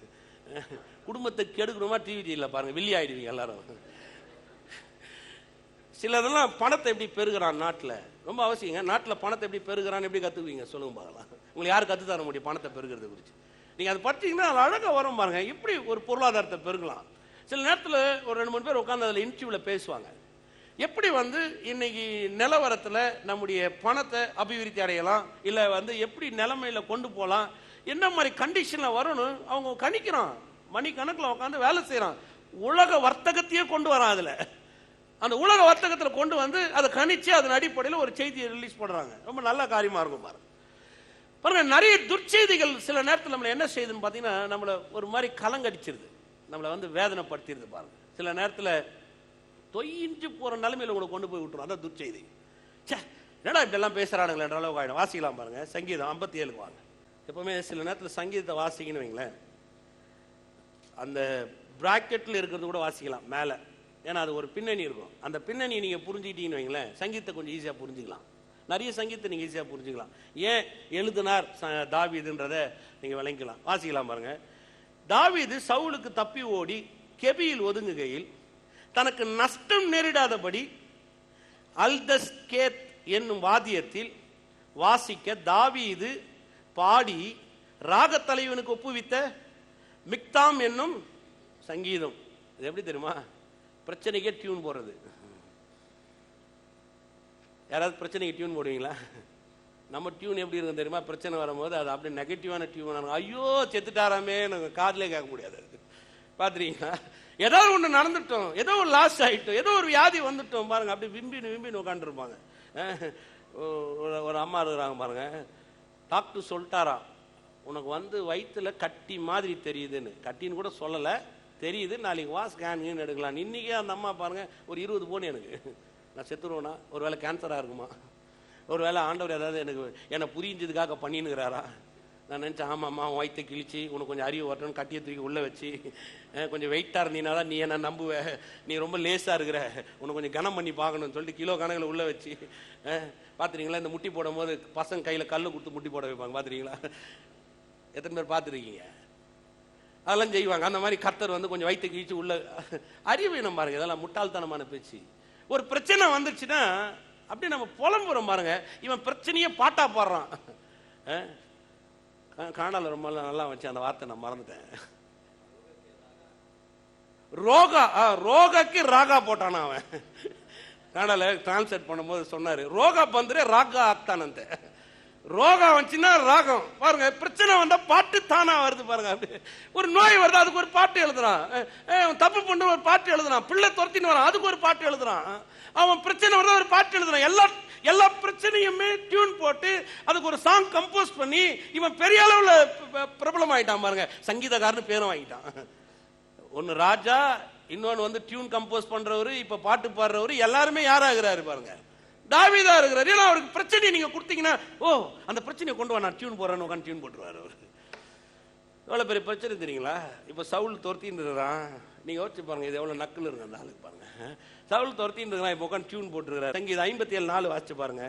குடும்பத்தை கெடுக்கணுமா டிவி சீரியலில் பாருங்கள், வெள்ளி ஆகிடுவீங்க எல்லாரும். சிலதெல்லாம் பணத்தை எப்படி பெருகிறான் நாட்டில், ரொம்ப அவசியங்க. நாட்டில் பணத்தை எப்படி பெருகிறான்னு எப்படி கற்றுக்குவீங்க சொல்லுங்க பார்க்கலாம். உங்களுக்கு யார் கற்று தர முடியும் பணத்தை பெருகிறது குறித்து? நீங்கள் அதை பார்த்தீங்கன்னா அது அழகாக வரும் பாருங்க, எப்படி ஒரு பொருளாதாரத்தை பெருகலாம். சில நேரத்தில் ஒரு 2-3 பேர் உட்காந்து அதில் இன்டர்வியூவில் பேசுவாங்க. எப்படி இன்னைக்கு நிலவரத்தில் நம்முடைய பணத்தை அபிவிருத்தி அடையலாம், இல்லை எப்படி நிலைமையில கொண்டு போகலாம், என்ன மாதிரி கண்டிஷன்ல வரணும் அவங்க கணிக்கிறான். மணி கணக்கில் உட்காந்து வேலை செய்யறான். உலக வர்த்தகத்தையே கொண்டு வரான். அதுல அந்த உலக வர்த்தகத்தில் கொண்டு அதை கணிச்சு அதன் அடிப்படையில் ஒரு செய்தியை ரிலீஸ் பண்றாங்க. ரொம்ப நல்ல காரியமா இருக்கும் பாருங்க. நிறைய துர்ச்செய்திகள் சில நேரத்தில் நம்மளை என்ன செய்யுதுன்னு பார்த்தீங்கன்னா, நம்மளை ஒரு மாதிரி கலங்கடிச்சிருது, நம்மளை வேதனைப்படுத்திடுது பாருங்க. சில நேரத்தில் தொய்ஞ்சு போற நிலைமையில உங்களை கொண்டு போய் விட்டுரும். அதான் துர்ச்செய்தி. என்னடா இப்படி எல்லாம் பேசுறானுங்களே என்ற அளவுக்கு ஆயிடும். வாசிக்கலாம் பாருங்க, சங்கீதம் 57 வாங்க. எப்பவுமே சில நேரத்தில் சங்கீதத்தை வாசிக்கணும் வைங்களேன், அந்த பிராக்கெட்ல இருக்கிறது கூட வாசிக்கலாம் மேல, ஏன்னா அது ஒரு பின்னணி இருக்கும். அந்த பின்னணியை நீங்க புரிஞ்சுக்கிட்டீங்கன்னு வைங்களேன், சங்கீதத்தை கொஞ்சம் ஈஸியா புரிஞ்சுக்கலாம். நிறைய சங்கீதத்தை நீங்க ஈஸியா புரிஞ்சுக்கலாம். ஏன் எழுதினார் தாவீதுன்றத நீங்க விளங்கிக்கலாம். வாசிக்கலாம் பாருங்க. தாவீது சவுலுக்கு தப்பி ஓடி கெபியில் ஒதுங்குகையில் தனக்கு நஷ்டம் நேரிடாதபடி அல்தஸ்கேத் என்னும் வாத்தியத்தில் வாசிக்க தாவீது பாடி ராக தலைவனுக்கு ஒப்புவித்த மிக்தாம் என்னும் சங்கீதம். இது எப்படி தெரியுமா? பிரச்சனைக்கே டியூன் போடுறது. யாராவது பிரச்சனைக்கு டியூன் போடுவீங்களா? நம்ம டியூன் எப்படி இருக்கும் தெரியுமா? பிரச்சனை வரும்போது அது அப்படியே நெகட்டிவான டியூன், ஐயோ செத்துட்டாராமே காதலே கேட்க முடியாது. பாத்துறீங்களா? ஏதோ ஒன்று நடந்துட்டோம், ஏதோ ஒரு லாஸ் ஆகிட்டோம், ஏதோ ஒரு வியாதி வந்துட்டோம் பாருங்க, அப்படி விம்பின்னு உட்காந்துருப்பாங்க. ஒரு அம்மா இருக்கிறாங்க பாருங்க, டாக்டர் சொல்லிட்டாரா உனக்கு வயிற்றுல கட்டி மாதிரி தெரியுதுன்னு. கட்டின்னு கூட சொல்லலை, தெரியுது, நாளைக்கு வா ஸ்கேன் எடுக்கலாம். இன்னைக்கே அந்த அம்மா பாருங்க ஒரு 20 போன் எனக்கு, நான் செத்துருவேனா, ஒரு வேளை கேன்சராக இருக்குமா, ஒரு வேளை ஆண்டவர் ஏதாவது என்னை புரிஞ்சதுக்காக பண்ணினுக்கிறாரா. நான் நினச்சேன் ஆமாம்மா வயிற்றை கிழிச்சு உனக்கு கொஞ்சம் அறிவு வரணும்னு கட்டியை தூக்கி உள்ளே வச்சு கொஞ்சம் வெயிட்டாக இருந்தீங்கன்னா தான் நீ என்ன நம்புவ, நீ ரொம்ப லேஸாக இருக்கிற, உனக்கு கொஞ்சம் கனம் பண்ணி பார்க்கணும்னு சொல்லிட்டு கிலோ கணக்கில் உள்ளே வச்சு பார்த்துறீங்களா? இந்த முட்டி போடும் போது பசங்க கையில் கல் கொடுத்து முட்டி போட வைப்பாங்க, பார்த்துறீங்களா? எத்தனை பேர் பார்த்துருக்கீங்க? அதெல்லாம் செய்வாங்க. அந்த மாதிரி கர்த்தர் கொஞ்சம் வயிற்று கிழிச்சு உள்ள அறிவு வேணும் பாருங்க. இதெல்லாம் முட்டாள்தனமான பேச்சு. ஒரு பிரச்சனை வந்துச்சுன்னா அப்படியே நம்ம புலம்புறோம் பாருங்க. இவன் பிரச்சனையே பாட்டா பாடுறான். காணால ரொம்ப நல்லா வச்சு அந்த வார்த்தை நான் மறந்துட்டேன். ரோகாக்கு ராகா போட்டானா அவன். காணால டிரான்ஸ்லேட் பண்ணும்போது சொன்னாரு ரோகா பந்தரே ராகா ஆக்தானந்த. ரோகம் வந்துச்சுன்னா ராகம் பாருங்க, பிரச்சனை வந்தா பாட்டு தானா வருது பாருங்க. அப்படி ஒரு நோய் வருது, அதுக்கு ஒரு பாட்டு எழுதுறான். தப்பு பண்ற ஒரு பாட்டு எழுதுறான். பிள்ளை துரத்தின்னு வரான், அதுக்கு ஒரு பாட்டு எழுதுறான். அவன் பிரச்சனை வருதா ஒரு பாட்டு எழுதுறான். எல்லா பிரச்சனையுமே டியூன் போட்டு அதுக்கு ஒரு சாங் கம்போஸ் பண்ணி இவன் பெரிய அளவுல பிரபலம் ஆயிட்டான் பாருங்க. சங்கீதக்காரன்னு பேரும் வாங்கிட்டான். ஒன்னு ராஜா, இன்னொன்னு வந்து டியூன் கம்போஸ் பண்றவரு, இப்ப பாட்டு பாடுறவரு, எல்லாருமே யாராகிறாரு பாருங்க, தாவீதா இருக்கிறார். ஏன்னா அவருக்கு பிரச்சனையை நீங்க கொடுத்தீங்கன்னா, ஓ அந்த பிரச்சனையை கொண்டு வா, நான் டியூன் போடுறேன்னு உட்காந்து டியூன் போட்டுருவாரு அவரு. எவ்வளவு பெரிய பிரச்சனை தெரியுங்களா? இப்ப சவுல் துரத்தின்னு இருக்கிறான். நீங்க யோசிச்சு பாருங்க, இது எவ்வளவு நக்கல் இருக்கு அந்த ஆளுக்கு பாருங்க. சவுல் துரத்தின்னு இருக்கிறான், இப்ப உட்காந்து டியூன் போட்டுருக்கிறார். சங்கீதம் 57:4 வாசிச்சு பாருங்க.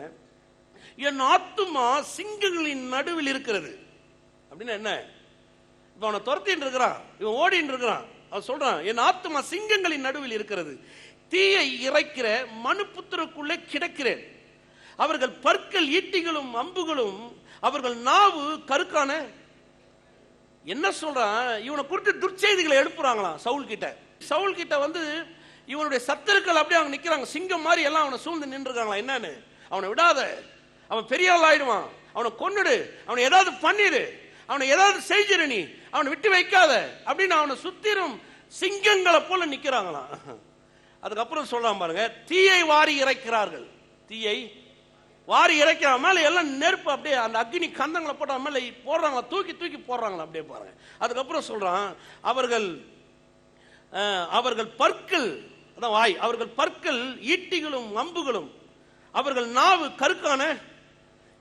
என் ஆத்துமா சிங்கங்களின் நடுவில் இருக்கிறது அப்படின்னு என்ன? இப்ப அவனை துரத்தின்னு இருக்கிறான், இவன் ஓடின்னு இருக்கிறான். அவன் சொல்றான், என் ஆத்துமா சிங்கங்களின் நடுவில் இருக்கிறது, தீயை இறைக்கிற மனுபுத்திரக்குள்ளே கிடக்கிறேன். அவர்கள் பற்கள் ஈட்டிகளும் அம்புகளும், அவர்கள் நாவு கருக்கான. என்ன சொல்றான்? இவனை குறித்து துர்ச்செய்திகளை எழுப்புறாங்களாம் சவுல் கிட்ட. சவுல் கிட்ட வந்து இவனுடைய சத்துருக்கள் அப்படியே அவங்க நிக்கிறாங்க, சிங்கம் மாதிரி எல்லாம் அவனை சூழ்ந்து நின்று இருக்காங்களா. என்னன்னு? அவனை விடாத, அவன் பெரிய ஆள் ஆயிடுவான், அவனை கொன்னுடு, அவனை ஏதாவது பண்ணிடு, அவனை ஏதாவது செஞ்சிரு, நீ அவனை விட்டு வைக்காத அப்படின்னு அவனை சுத்திரும் சிங்கங்களை போல நிக்கிறாங்களாம். அதுக்கப்புறம் சொல்றான் பாருங்க, தீயை வாரி இறைக்கிறார்கள். தீயை வாரி இறைக்கிற மேல எல்லாம் நெருப்பு அப்படியே அந்த அக்னி கந்தங்களை போட்ட மேல போடுறாங்களா, தூக்கி தூக்கி போடுறாங்களா அப்படியே பாருங்க. அதுக்கப்புறம் சொல்றான், அவர்கள் பற்கள், அதான் வாய், அவர்கள் பற்கள் ஈட்டிகளும் அம்புகளும், அவர்கள் நாவு கருக்கான.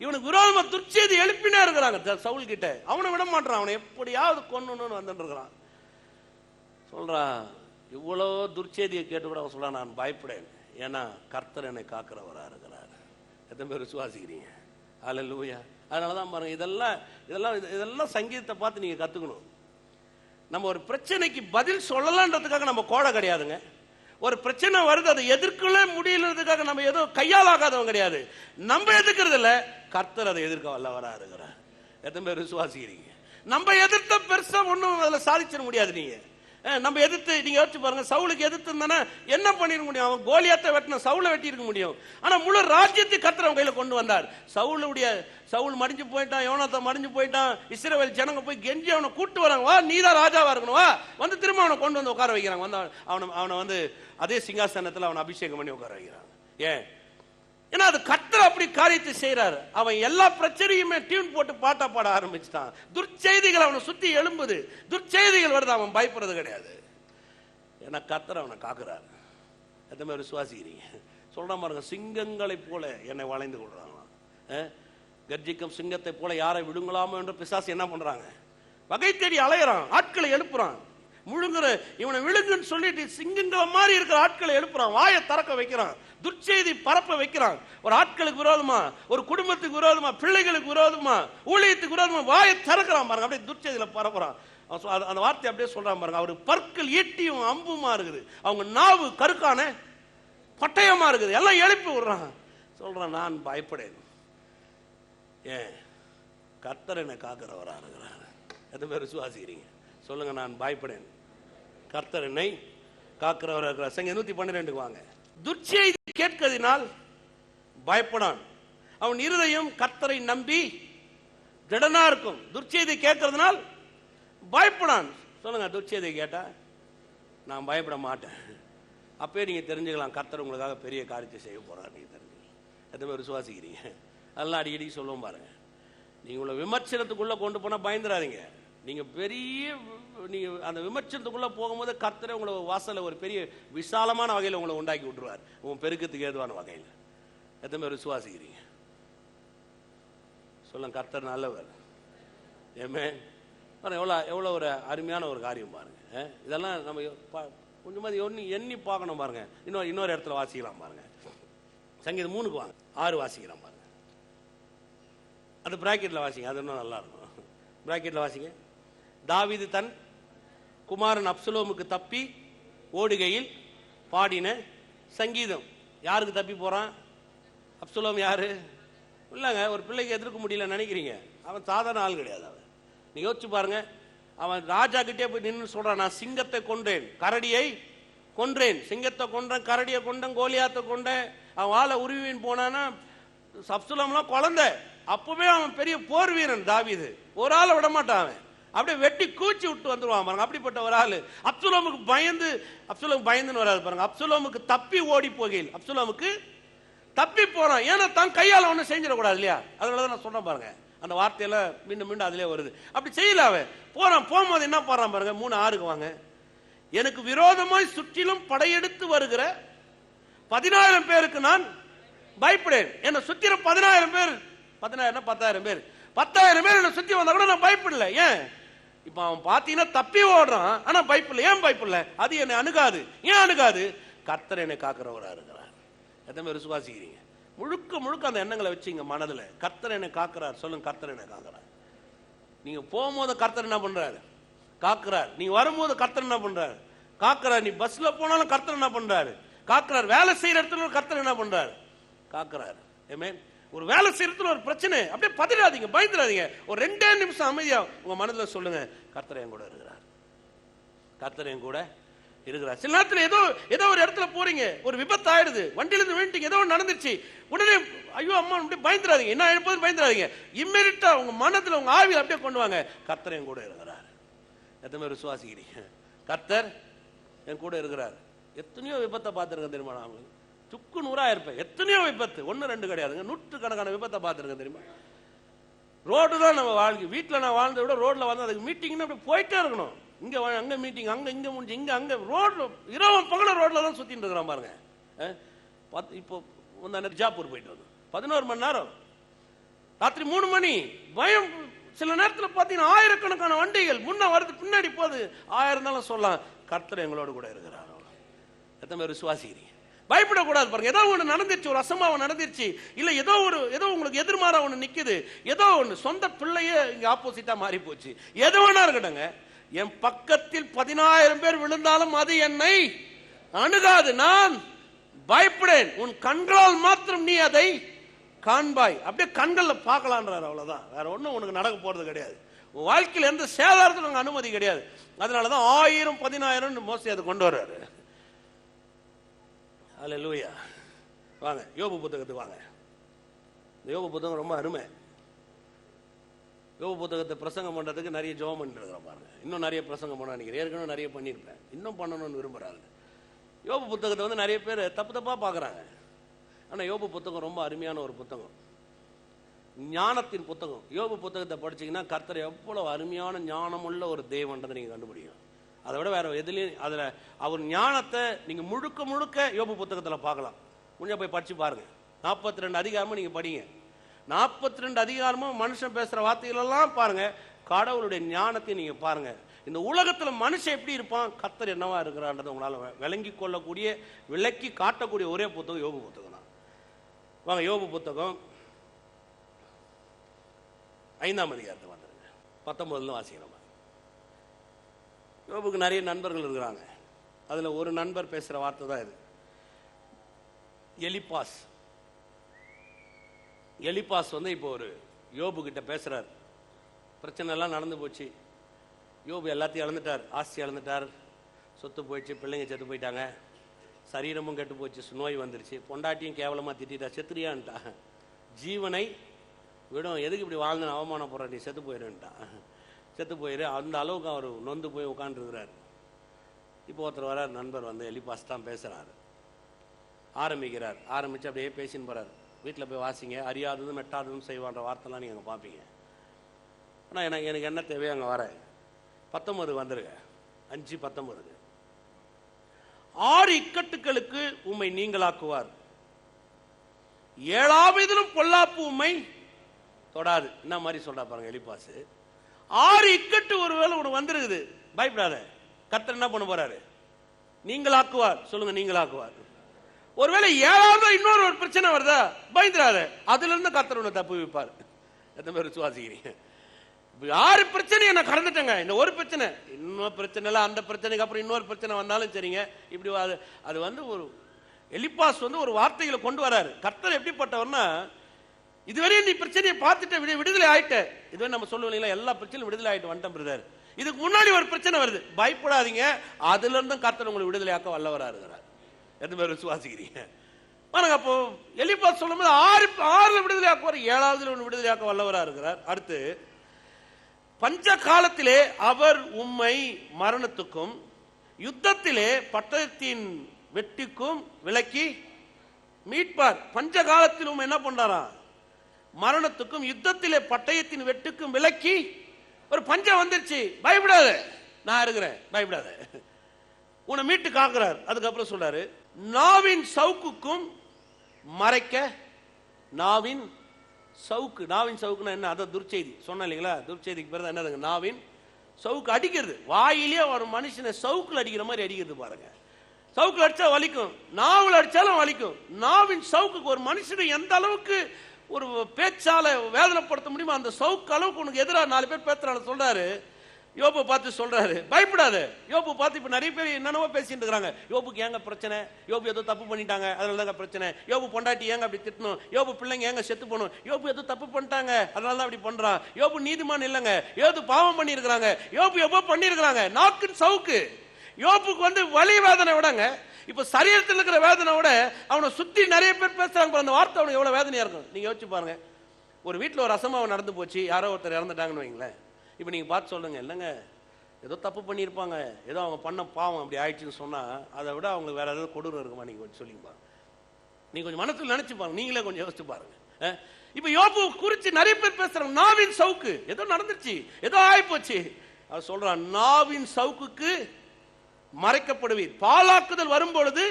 இவனுக்கு விரோதமா துர்ச்செய்தி எழுப்பினே இருக்கிறாங்க சவுல் கிட்ட. அவனை விட மாட்டான், அவனை எப்படியாவது கொன்னணும்னு வந்துட்டு இருக்கிறான். சொல்றான், இவ்வளவு துர்ச்செய்தியை கேட்டு கூட அவன் சொல்றான், நான் பயப்படேன், ஏன்னா கர்த்தர் என்னை காக்கிறவரா இருக்கிறார். எத்தனை பேர் விசுவாசிக்கிறீங்க? அல்லேலூயா. அதனாலதான் பாருங்க, இதெல்லாம் சங்கீதத்தை பார்த்து நீங்க கத்துக்கணும். நம்ம ஒரு பிரச்சனைக்கு பதில் சொல்லலான்றதுக்காக நம்ம கோடை கிடையாதுங்க. ஒரு பிரச்சனை வருது, அதை எதிர்க்கவே முடியலன்றதுக்காக நம்ம ஏதோ கையால் ஆகாதவங்க கிடையாது. நம்ம எதிர்க்கிறது இல்ல, கர்த்தர் அதை எதிர்க்க வல்லவரா இருக்கிறார். எத்தனை பேர் விசுவாசிக்கிறீங்க? நம்ம எதிர்த்த பெருசா ஒன்றும் அதில் சாதிச்சிட முடியாது. நீங்க நம்ம எதிர்த்து நீங்க யோசிச்சு பாருங்க, சவுலுக்கு எதிர்த்து இருந்தானே என்ன பண்ணிருக்க முடியும்? அவன் கோலியாத்தை வெட்டின சவுலை வெட்டி இருக்க முடியும். ஆனா முழு ராஜ்யத்தை கர்த்தர் அவன் கையில கொண்டு வந்தார். சவுல் மடிஞ்சு போயிட்டான், யோனாத்தான் மடிஞ்சு போயிட்டான். இஸ்ரவேல் ஜனங்க போய் கெஞ்சி அவனை கூட்டு வராங்க, வா நீதான் ராஜாவா இருக்கணும், வா வந்து திரும்ப அவனை கொண்டு வந்து உட்கார வைக்கிறாங்க. வந்து அவனை வந்து அதே சிங்காசனத்தில் அவனை அபிஷேகம் பண்ணி உட்கார வைக்கிறாங்க. ஏன்? ஏன்னா அது கர்த்தர் அப்படி காரியத்தை செய்யறாரு. அவன் எல்லா பிரச்சனையுமே டியூன் போட்டு பாட்டா பாட ஆரம்பிச்சுட்டான். துர்ச்செய்திகள் அவனை சுத்தி எழும்புது, துர்ச்செய்திகள் வருது, அவன் பயப்படுறது கிடையாது. ஏன்னா கர்த்தர் அவனை காக்குறாரு. எத்தனை பேர் விசுவாசிக்கிறீங்க? சொல்ற பாருங்க, சிங்கங்களை போல என்னை வளைந்து கொள்றாங்களாம். கர்ஜிக்கும் சிங்கத்தை போல யாரை விடுங்களாமோ என்று பிசாசு என்ன பண்றாங்க? வகை தேடி அலையறான், ஆட்களை எழுப்புறான். முழுங்குற இவனை விழுங்குன்னு சொல்லிட்டு சிங்கங்களை மாதிரி இருக்கிற ஆட்களை எழுப்புறான், வாயை திறக்க வைக்கிறான், துர்ச்செய்தி பரப்ப வைக்கிறான். ஒரு ஆட்களுக்கு விரோதமா, ஒரு குடும்பத்துக்கு விரோதமா, பிள்ளைகளுக்கு விரோதமா, ஊழியத்துக்கு விரோதமா வாயை திறக்கிறான் பாருங்க. அப்படியே துர்ச்செய்தியில பரப்புறான். அந்த வார்த்தை அப்படியே சொல்றான் பாருங்க. அவரு பற்கள் ஈட்டியும் அம்புமா இருக்குது, அவங்க நாவு கருக்கான பட்டயமா இருக்குது, எல்லாம் எழுப்பி விடுறான். சொல்றான், நான் பயப்படேன், ஏன் கர்த்தர் என்னை காக்கிறவரா இருக்கிறார். எத்தனை பேர் விசுவாசிக்கிறீங்க? சொல்லுங்க, நான் பயப்படேன், கர்த்தர் என்னை காக்கிறவரா இருக்கிறார். சங்கீதம் 112 வாங்க. துர்ச்செய்தி கேட்கதினால் பயப்படான், அவன் இருதயம் கர்த்தரை நம்பி திடனா இருக்கும். துர்ச்செய்தி கேட்கறதுனால் பயப்படான். சொல்லுங்க, துர்ச்செய்தி கேட்டா நான் பயப்பட மாட்டேன். அப்பயே நீங்க தெரிஞ்சுக்கலாம், கர்த்தர் உங்களுக்காக பெரிய காரியத்தை செய்ய போறார். நீங்க தெரிஞ்சுக்கலாம். எத்தனை பேர் விசுவாசிக்கிறீங்க? அதெல்லாம் அடிக்கடி சொல்லுவோம் பாருங்க. நீங்க உள்ள விமர்சனத்துக்குள்ள கொண்டு போனா பயந்துடாதீங்க. நீங்க அந்த விமர்சனத்துக்குள்ள போகும்போது கர்த்தரே உங்களை வாசல்ல ஒரு பெரிய விசாலமான வகையில் உங்களை உண்டாக்கி விட்டுருவார், உங்க பெருக்கத்துக்கு ஏதுவான வகையில். எத்தனை பேர் விசுவாசிக்கிறீங்க? சொல்லுங்க, கர்த்தர் நல்லவர். ஏமே எவ்வளோ ஒரு அருமையான ஒரு காரியம் பாருங்க. இதெல்லாம் நம்ம கொஞ்சமாதிரி எண்ணி பார்க்கணும் பாருங்க. இன்னொரு இடத்துல வாசிக்கலாம் பாருங்க. சங்கீதம் 3 வாங்க, 6 வாசிக்கலாம் பாருங்க. அது பிராக்கெட்ல வாசிங்க, அது இன்னும் நல்லா இருக்கும். பிராக்கெட்ல வாசிங்க. தாவீது தன் குமாரன் அப்சலோமுக்கு தப்பி ஓடுகையில் பாடின சங்கீதம். யாருக்கு தப்பி போறான்? அப்சலோம் யாரு? இல்லைங்க, ஒரு பிள்ளைக்கு எதிர்க்க முடியல நினைக்கிறீங்க. அவன் சாதாரண ஆள் கிடையாது. அவன் நீங்க யோசிச்சு பாருங்க. அவன் ராஜா கிட்டே போய் நின்று சொல்றான், நான் சிங்கத்தை கொன்றேன், கரடியை கொன்றேன், சிங்கத்தை கொன்றேன், கரடியை கொண்டேன், கோலியாத்தை கொண்டேன். அவன் வாழை உருவின்னு போனான்னா அப்சலோம்லாம் குழந்தை, அப்பவே அவன் பெரிய போர் வீரன் தாவீது, ஒரு ஆளை விட மாட்டான். அவன் அப்படியே வெட்டி கூச்சி விட்டு வந்துருவான் பாருங்க. அப்படிப்பட்ட ஒரு ஆளு அப்சலோமுக்கு பயந்துன்னு வராது பாருங்க. அப்சலோமுக்கு தப்பி ஓடி போகையில் அப்சலோமுக்கு தப்பி போறான். ஏன்னா தான் கையால ஒன்னும் செஞ்சிடக்கூடாது இல்லையா? அதனாலதான் நான் சொன்னேன் பாருங்க, அந்த வார்த்தையெல்லாம் மீண்டும் மீண்டும் அதிலே வருது. அப்படி செய்யல. அவன் போகும்போது என்ன பாடுறான் பாருங்க, 3:6 வாங்க. எனக்கு விரோதமாய் சுற்றிலும் படையெடுத்து வருகிற 10,000 பேருக்கு நான் பயப்படேன். என்ன சுத்திர 10,000 பேர், 10,000 பேர் என்ன சுத்தி வந்தா கூட நான் பயப்படல. ஏன்? இப்ப அவன் பாத்தீங்கன்னா தப்பி ஓடுறான், ஆனா பயப்படல. ஏன் பயப்படல? அது என்னை அணுகாது. ஏன் அணுகாது? கர்த்தர் என்னை காக்கிறவரா இருக்கிறார். எத்தனை பேர் விசுவாசிக்கிறீங்க? முழுக்க முழுக்க அந்த எண்ணங்களை வச்சுங்க மனதுல. கர்த்தர் என்னை காக்கிறார். சொல்லுங்க, கர்த்தர் என்னை காக்கிறார். நீங்க போகும்போது கர்த்தர் என்ன பண்றாரு? காக்கிறார். நீங்க வரும்போது கர்த்தர் என்ன பண்றாரு? காக்கிறார். நீ பஸ்ல போனாலும் கர்த்தர் என்ன பண்றாரு? காக்கிறார். வேலை செய்யற இடத்துல கர்த்தர் என்ன பண்றாரு? காக்கிறார். ஆமென். ஒரு வேலை செய்யறதுல ஒரு பிரச்சனை, அப்படியே பதறாதீங்க, பயந்துடாதீங்க. ஒரு 2 நிமிஷம் அமைதியா உங்க மனதுல சொல்லுங்க, கர்த்தர் என் கூட இருக்கிறார். கர்த்தர் என் கூட இருக்கிறார். சில நேரத்தில் ஏதோ ஒரு இடத்துல போறீங்க, ஒரு விபத்து ஆயிடுது, வண்டியில இருந்து விழுந்துட்டீங்க, ஏதோ நடந்துச்சு, உடனே ஐயோ அம்மா அப்படியே பயந்துடாதீங்க. என்ன ஆயிடும்போது பயந்துடாதீங்க. இம்மீடியட்டா உங்க மனதுல உங்க ஆவியில் அப்படியே கொண்டு வாங்க, கர்த்தர் என் கூட இருக்கிறார். எத்தனை பேர் விசுவாசிக்கிறீங்க? கர்த்தர் என் கூட இருக்கிறார். எத்தனையோ விபத்தை பார்த்துருக்கேன் தெரியுமா? நான் சுக்கு நூறா இருப்பேன். எத்தனையோ விபத்து, 1 2 கிடையாதுங்க, 100கணக்கான விபத்தை பார்த்துருக்கேன் தெரியுமா? ரோடு தான் நம்ம வாழ்க்கை. வீட்டில் நான் வாழ்ந்ததை விட ரோட்ல வந்து அதுக்கு மீட்டிங்னு அப்படி போயிட்டே இருக்கணும். இங்க அங்க மீட்டிங், இங்க முடிஞ்சு, இங்க அங்க, ரோட்ல இரவும் பகல ரோட்ல தான் சுத்திட்டு இருக்கிறான் பாருங்க. இப்போ ஜாப்பூர் போயிட்டு வந்து 11 மணி நேரம், ராத்திரி 3 மணி, பயம். சில நேரத்தில் பார்த்தீங்கன்னா ஆயிரக்கணக்கான வண்டிகள் முன்ன வருது, பின்னாடி போகுது. 1000 இருந்தாலும் சொல்லலாம், கர்த்தர் எங்களோடு கூட இருக்கிறார். எத்தனை பேர் விசுவாசிக்கிறீங்க? பயப்படக்கூடாது பாருங்க. ஏதோ ஒன்று நடந்துருச்சு, ஒரு அசம்பாவம் நடந்துருச்சு, இல்ல ஏதோ உங்களுக்கு எதிர்மாறா ஒன்று நிக்குது, ஏதோ ஒன்று, சொந்த பிள்ளையே இங்க ஆப்போசிட்டா மாறி போச்சு, எது வேணா இருக்கட்டுங்க. என் பக்கத்தில் 10,000 பேர் விழுந்தாலும் அது என்னை அணுகாது, நான் பயப்படேன். உன் கண்களால் மாத்திரம் நீ அதை காண்பாய். அப்படியே கண்கள்ல பார்க்கலான்றார். அவ்வளவுதான், வேற ஒன்றும் உனக்கு நடக்க போறது கிடையாது. உன் வாழ்க்கையில் எந்த சேதாரத்துக்கும் அனுமதி கிடையாது. அதனாலதான் 1000 10,000 மோசடி அதை கொண்டு வர்றாரு. அல்லேலூயா. வாங்க யோபு புத்தகத்துக்கு வாங்க. இந்த யோபு புத்தகம் ரொம்ப அருமை. யோபு புத்தகத்தை பிரசங்கம் பண்றதுக்கு நிறைய ஜெபம் பண்ணிட்டு இருக்கிறோம் பாருங்க. இன்னும் நிறைய பிரசங்கம் பண்ண நினைக்கிறேன். ஏற்கனவே நிறைய பண்ணியிருப்பேன், இன்னும் பண்ணணும்னு விரும்புறாங்க. யோபு புத்தகத்தை வந்து நிறைய பேர் தப்பா பார்க்குறாங்க. ஆனால் யோபு புத்தகம் ரொம்ப அருமையான ஒரு புத்தகம், ஞானத்தின் புத்தகம். யோபு புத்தகத்தை படிச்சீங்கன்னா கர்த்தர் எவ்வளவு அருமையான ஞானமுள்ள ஒரு தேவன்றதை நீங்க கண்டுபிடிக்கும். அதை விட வேற எதுலையும் அதில் அவர் ஞானத்தை நீங்க முழுக்க முழுக்க யோபு புத்தகத்தில் பார்க்கலாம். முடிஞ்சா போய் படிச்சு பாருங்க. 42 அதிகாரமும் நீங்க படிங்க. 42 அதிகாரமும் மனுஷன் பேசுற வார்த்தைகள் எல்லாம் பாருங்க. கடவுளுடைய ஞானத்தை நீங்க பாருங்க. இந்த உலகத்துல மனுஷன் எப்படி இருப்பான், கர்த்தர் என்னவா இருக்கிறான்றதை உங்களால விளங்கி கொள்ளக்கூடிய, விளக்கி காட்டக்கூடிய ஒரே புத்தகம் யோபு புத்தகம் தான். வாங்க யோபு புத்தகம் 5ஆம் அதிகாரத்தை வந்துருங்க. 19 வாசிக்கிறோம். யோபுக்கு நிறைய நண்பர்கள் இருக்கிறாங்க. அதுல ஒரு நண்பர் பேசுற வார்த்தை தான் இது. எலிப்பாஸ் வந்து இப்போ ஒரு யோபு கிட்ட பேசுறார். பிரச்சனை எல்லாம் நடந்து போச்சு, யோபு எல்லாத்தையும் இழந்துட்டார், ஆஸ்தி இழந்துட்டார், சொத்து போயிடுச்சு, பிள்ளைங்க செத்து போயிட்டாங்க, சரீரமும் கெட்டு போச்சு, நோய் வந்துருச்சு, பொண்டாட்டியும் கேவலமா திட்டா, செத்துறியான்ட்டா, ஜீவனை விடும், எதுக்கு இப்படி வாழ்ந்து அவமானப்படுற, நீ செத்து போயிடுன்ட்டான், செத்து போயிரு. அந்த அளவுக்கு அவர் நொந்து போய் உட்காந்துருக்கிறார். இப்போ ஒருத்தர் வரார், நண்பர் வந்து எலிப்பாஸ் தான் பேசுறாரு. ஆரம்பிச்சு அப்படியே பேசின்னு போறாரு. வீட்டில் போய் வாசிங்க, அறியாததும் மெட்டாததும் செய்வான்ற வார்த்தைலாம் நீங்க பார்ப்பீங்க. ஆனால் எனக்கு என்ன தேவையோ அங்கே வரேன். 19 வந்துருங்க. 5:19. 6 இக்கட்டுகளுக்கு உம்மை நீங்களாக்குவார், 7ஆவதிலும் பொல்லாப்பு உம்மை தொடாது. என்ன மாதிரி சொல்றா பாருங்க எலிப்பாஸ். 6 இக்கட்டு ஒருவேளை உனக்கு வந்துருக்குது, பயப்படாத. கர்த்தர் என்ன பண்ண போறாரு? நீங்களாக்குவார். சொல்லுங்க, நீங்களாக்குவார். ஒருவேளை 7ஆவது இன்னொரு ஒரு பிரச்சனை வருதா, பயந்துடாத, அதுல இருந்து கர்த்தர் உன்னை தப்பு வைப்பார். எத்தனை பேர் விசுவாசிக்கிறீங்க? 6 பிரச்சனையை நான் கடந்துட்டேங்க. இந்த ஒரு பிரச்சனை, இன்னொரு பிரச்சனை இல்லை, அந்த பிரச்சனைக்கு அப்புறம் இன்னொரு பிரச்சனை வந்தாலும் சரிங்க. இப்படி அது வந்து ஒரு எலிப்பாஸ் வந்து ஒரு வார்த்தைகளை கொண்டு வராரு. கர்த்தர் எப்படிப்பட்டவர்னா, இதுவரையும் நீ பிரச்சனையை பார்த்துட்டு விடுதலை ஆயிட்ட. இதுவரை நம்ம சொல்லுவோம் இல்லைங்களா, எல்லா பிரச்சனையும் விடுதலை ஆயிட்டு வந்துட்டோம் பிரதர். இதுக்கு முன்னாடி ஒரு பிரச்சனை வருது, பயப்படாதீங்க, அதுல இருந்தும் கர்த்தர் உங்களை விடுதலையாக்க வல்லவரா இருக்கிறார். எத்தனை பேர் விசுவாசிக்கிறீங்க? பாருங்க. அப்போ எலிபாஸ் சொல்லும் போது 6 விடுதலையாக்குவார், 7வது விடுதலையாக்க வல்லவராக இருக்கிறார். அடுத்து, பஞ்ச காலத்திலே அவர் உம்மை மரணத்துக்கும் யுத்தத்திலே பட்டயத்தின் வெட்டிக்கும் விலக்கி மீட்பார். பஞ்ச காலத்தில் உம்மை என்ன பண்றாரா? மரணத்துக்கும் யுத்தத்திலே பட்டயத்தின் வெட்டுக்கும் விலக்கி. ஒரு பஞ்சம் வந்துருச்சு, பயப்படாத, நான் இருக்கிறேன், பயப்படாத, உன்னை மீட்டு காக்குறார். அதுக்கப்புறம் சொல்றாரு, நாவின் சவுக்குக்கும் மறைக்க. நாவின் சவுக்கு, நாவின் சவுக்குன்னா என்ன? அதான் துர்ச்செய்தி சொன்ன இல்லைங்களா? துர்ச்செய்திக்கு பிறகு என்னதுங்க? நாவின் சவுக்கு. அடிக்கிறது, வாயிலே ஒரு மனுஷனை சவுக்குல அடிக்கிற மாதிரி அடிக்கிறது பாருங்க. சவுக்குல அடிச்சா வலிக்கும், நாவில் அடிச்சாலும் வலிக்கும். நாவின் சவுக்கு ஒரு மனுஷனை எந்த அளவுக்கு ஒரு பேச்சால வேதனைப்படுத்த முடியுமோ அந்த சவுக்கு அளவுக்கு உனக்கு எதிராக 4 பேர் பேசுறாங்க. சொல்றாரு, யோபு பார்த்து சொல்றாரு, பயப்படாத. யோபு பார்த்து இப்ப நிறைய பேர் என்னென்னவோ பேசிட்டு இருக்காங்க. யோபுக்கு ஏங்க பிரச்சனை? யோபு ஏதோ தப்பு பண்ணிட்டாங்க, அதனாலதாங்க பிரச்சனை. யோபு பொண்டாட்டி ஏங்க அப்படி திட்டணும்? யோபு பிள்ளைங்க ஏங்க செத்து போகணும்? யோபு ஏதோ தப்பு பண்ணிட்டாங்க, அதனாலதான் அப்படி பண்றான். யோபு நீதிமான் இல்லைங்க, ஏதோ பாவம் பண்ணி இருக்கிறாங்க, யோபு எவ்வளோ பண்ணி இருக்கிறாங்க. நாக்கின் சவுக்கு. யோபுக்கு வலி வேதனை விடங்க, இப்ப சரீரத்தில் இருக்கிற வேதனை விட அவனை சுத்தி நிறைய பேர் பேசுறாங்க. அந்த வார்த்தை அவனுக்கு எவ்வளவு வேதனையா இருக்கும் நீங்க யோசிச்சு பாருங்க. ஒரு வீட்டில் ஒரு அசம்பாவம் நடந்து போச்சு, யாரோ ஒருத்தர் இறந்துட்டாங்கன்னு வைங்களேன். இப்போ நீங்கள் பார்த்து சொல்லுங்க, இல்லைங்க ஏதோ தப்பு பண்ணியிருப்பாங்க, ஏதோ அவங்க பண்ண பாவம் அப்படி ஆயிடுச்சுன்னு சொன்னால் அதை விட அவங்களுக்கு வேற ஏதாவது கொடூரம் இருக்குமா? நீங்கள் கொஞ்சம் சொல்லிங்க, நீங்கள் கொஞ்சம் மனசில் நினைச்சு பாருங்க, நீங்களே கொஞ்சம் யோசிச்சு பாருங்க. இப்போ யோபு குறித்து நிறைய பேர் பேசுறாங்க, நாவின் சவுக்கு. ஏதோ நடந்துருச்சு, ஏதோ ஆயிப்போச்சு. அவர் சொல்றான், நாவின் சவுக்குக்கு மறைக்கப்படுவீர், பாலாக்குதல் வரும்பொழுது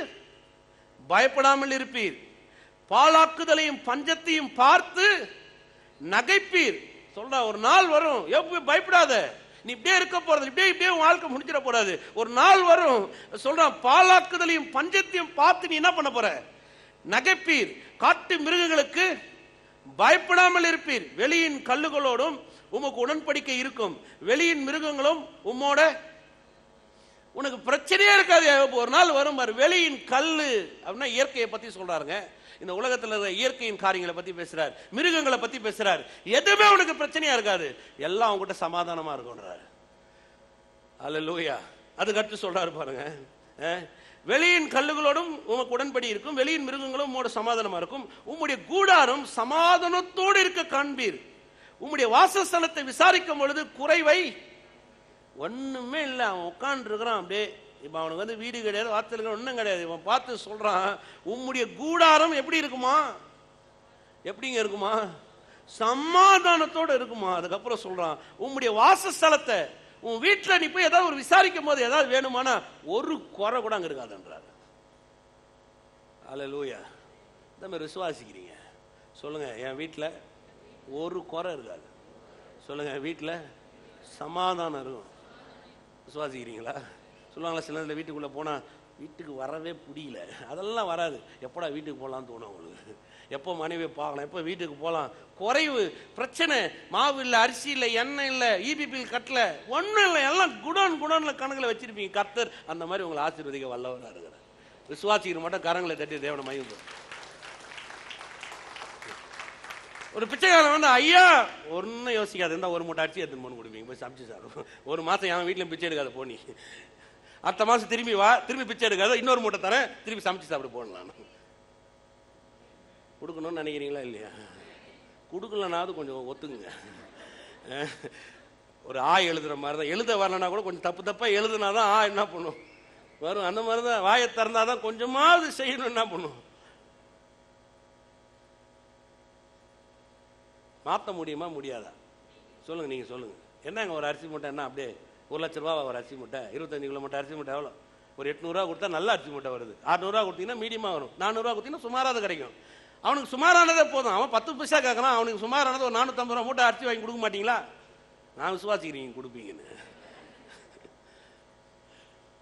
பயப்படாமல் இருப்பீர், பாலாக்குதலையும் பஞ்சத்தையும் பார்த்து நகைப்பீர். சொல்ற ஒரு நாள் வரும், எப்பவும் பயப்படாத, நீ இப்படியே இருக்க போறது, இப்படியே வாழ்க்கை முடிச்சிட போறாது. ஒரு நாள் வரும், சொல்றான், பாலாக்குதலையும் பஞ்சத்தையும் பார்த்து நீ என்ன பண்ண போற? நகைப்பீர். காட்டு மிருகங்களுக்கு பயப்படாமல் இருப்பீர், வெளியின் கல்லுகளோடும் உமக்கு உடன்படிக்கை இருக்கும், வெளியின் மிருகங்களும் உம்மோட. உனக்கு பிரச்சனையே இருக்காது. ஒரு நாள் வரும் பாரு, வெளியின் கல்லு அப்படின்னா இயற்கையை பத்தி சொல்றாருங்க. இந்த உலகத்தில் இருக்கிற இயற்கையின் காரியங்களை பத்தி பேசுறாரு, மிருகங்களை பத்தி பேசுறாரு. எதுவுமே உனக்கு பிரச்சனையா இருக்காது, எல்லாம் உங்ககிட்ட சமாதானமா இருக்கும்ன்றாரு. அல்லேலூயா. அதுக்கு அடுத்து சொல்றாரு பாருங்க, வெளியின் கல்லுகளோடும் உமக்கு உடன்படி இருக்கும், வெளியின் மிருகங்களும் உம்மோட சமாதானமா இருக்கும், உம்முடைய கூடாரம் சமாதானத்தோடு இருக்க காண்பீர், உம்முடைய வாசஸ்தலத்தை விசாரிக்கும் பொழுது குறைவை ஒண்ணுமே இல்லை. அவன் உட்கார்ந்து இருக்கிறான் அப்படியே. இப்ப அவனுக்கு வீடு கிடையாது, வார்த்தைகள் ஒன்றும் கிடையாது. இவன் பார்த்து சொல்றான், உம்முடைய கூடாரம் எப்படி இருக்குமா? எப்படிங்க இருக்குமா? சமாதானத்தோடு இருக்குமா. அதுக்கப்புறம் சொல்றான், உம்முடைய வாசஸ்தலத்தை, உன் வீட்டில் நீ போய் ஏதாவது ஒரு விசாரிக்கும் போது ஏதாவது வேணுமானா ஒரு குறை கூட அங்க இருக்காதுன்றாரு. அல்லேலூயா. இந்த மாதிரி விசுவாசிக்கிறீங்க சொல்லுங்க, என் வீட்டில் ஒரு குறை இருக்காது. சொல்லுங்க, வீட்டில் சமாதானம் இருக்கும். விசுவாசிக்கிறீங்களா? சொல்லுவாங்களா, சில நேரத்தில் வீட்டுக்குள்ளே போனால் வீட்டுக்கு வரவே பிடிக்கல, அதெல்லாம் வராது. எப்படா வீட்டுக்கு போகலான்னு தோணும் அவங்களுக்கு. எப்போ மனைவியை பார்க்கலாம், எப்போ வீட்டுக்கு போகலாம். குறைவு, பிரச்சனை, மாவு இல்லை, அரிசி இல்லை, எண்ணெய் இல்லை, இபி பில் கட்டல, ஒன்றும் இல்லை, எல்லாம் குடோன்ல கணக்கில் வச்சிருப்பீங்க. கர்த்தர் அந்த மாதிரி உங்களை ஆசீர்வதிக்க வல்லவராக இருக்கிறார். விசுவாசிக்கிற மட்டும் கரங்களை தட்டி தேவனை மகிமை. ஒரு பிச்சைக்காரன் ஐயா ஒன்றும் யோசிக்காது, இருந்தால் ஒரு மூட்டை அரிசி எடுத்துன்னு போன்னு கொடுப்பீங்க, போய் சமைச்சு சாப்பிடும். ஒரு மாதம் என் வீட்டில் பிச்சை எடுக்காத போனி, அடுத்த மாதம் திரும்பி வா, திரும்பி பிச்சை எடுக்காத, இன்னொரு மூட்டை தரேன், திரும்பி சமைச்சு சாப்பிட போடலாம். கொடுக்கணும்னு நினைக்கிறீங்களா? இல்லையா? கொடுக்கலனாவது கொஞ்சம் ஒத்துங்க. ஒரு எழுதுற மாதிரி தான், எழுத வரலன்னா கூட கொஞ்சம் தப்பா எழுதுனாதான் என்ன பண்ணும் வரும். அந்த மாதிரி தான் வாயை திறந்தாதான் கொஞ்சமாவது செய்யணும். என்ன பண்ணும்? மாற்ற முடியுமா முடியாதா? சொல்லுங்க, நீங்க சொல்லுங்க. என்னங்க ஒரு அரிசி மூட்டை என்ன அப்படியே 1 லட்ச ரூபா ஒரு அரிசி மூட்டை, 25 கிலோ மூட்டை அரிசி மூட்டை எவ்வளோ? ஒரு 800 ரூபா கொடுத்தா நல்ல அரிசி மூட்டை வருது. 600 ரூபா கொடுத்தீங்கன்னா மீடியமா வரும், 400 ரூபா கொடுத்தீங்கன்னா சுமாராக கிடைக்கும். அவனுக்கு சுமாரானதே போதும். அவன் 10 பைசா கேட்கறான், அவனுக்கு சுமாரானது ஒரு 450 ரூபா மூட்டை அரிசி வாங்கி கொடுக்க மாட்டீங்களா? நான் விசுவாசிக்கிறீங்க கொடுப்பீங்கன்னு.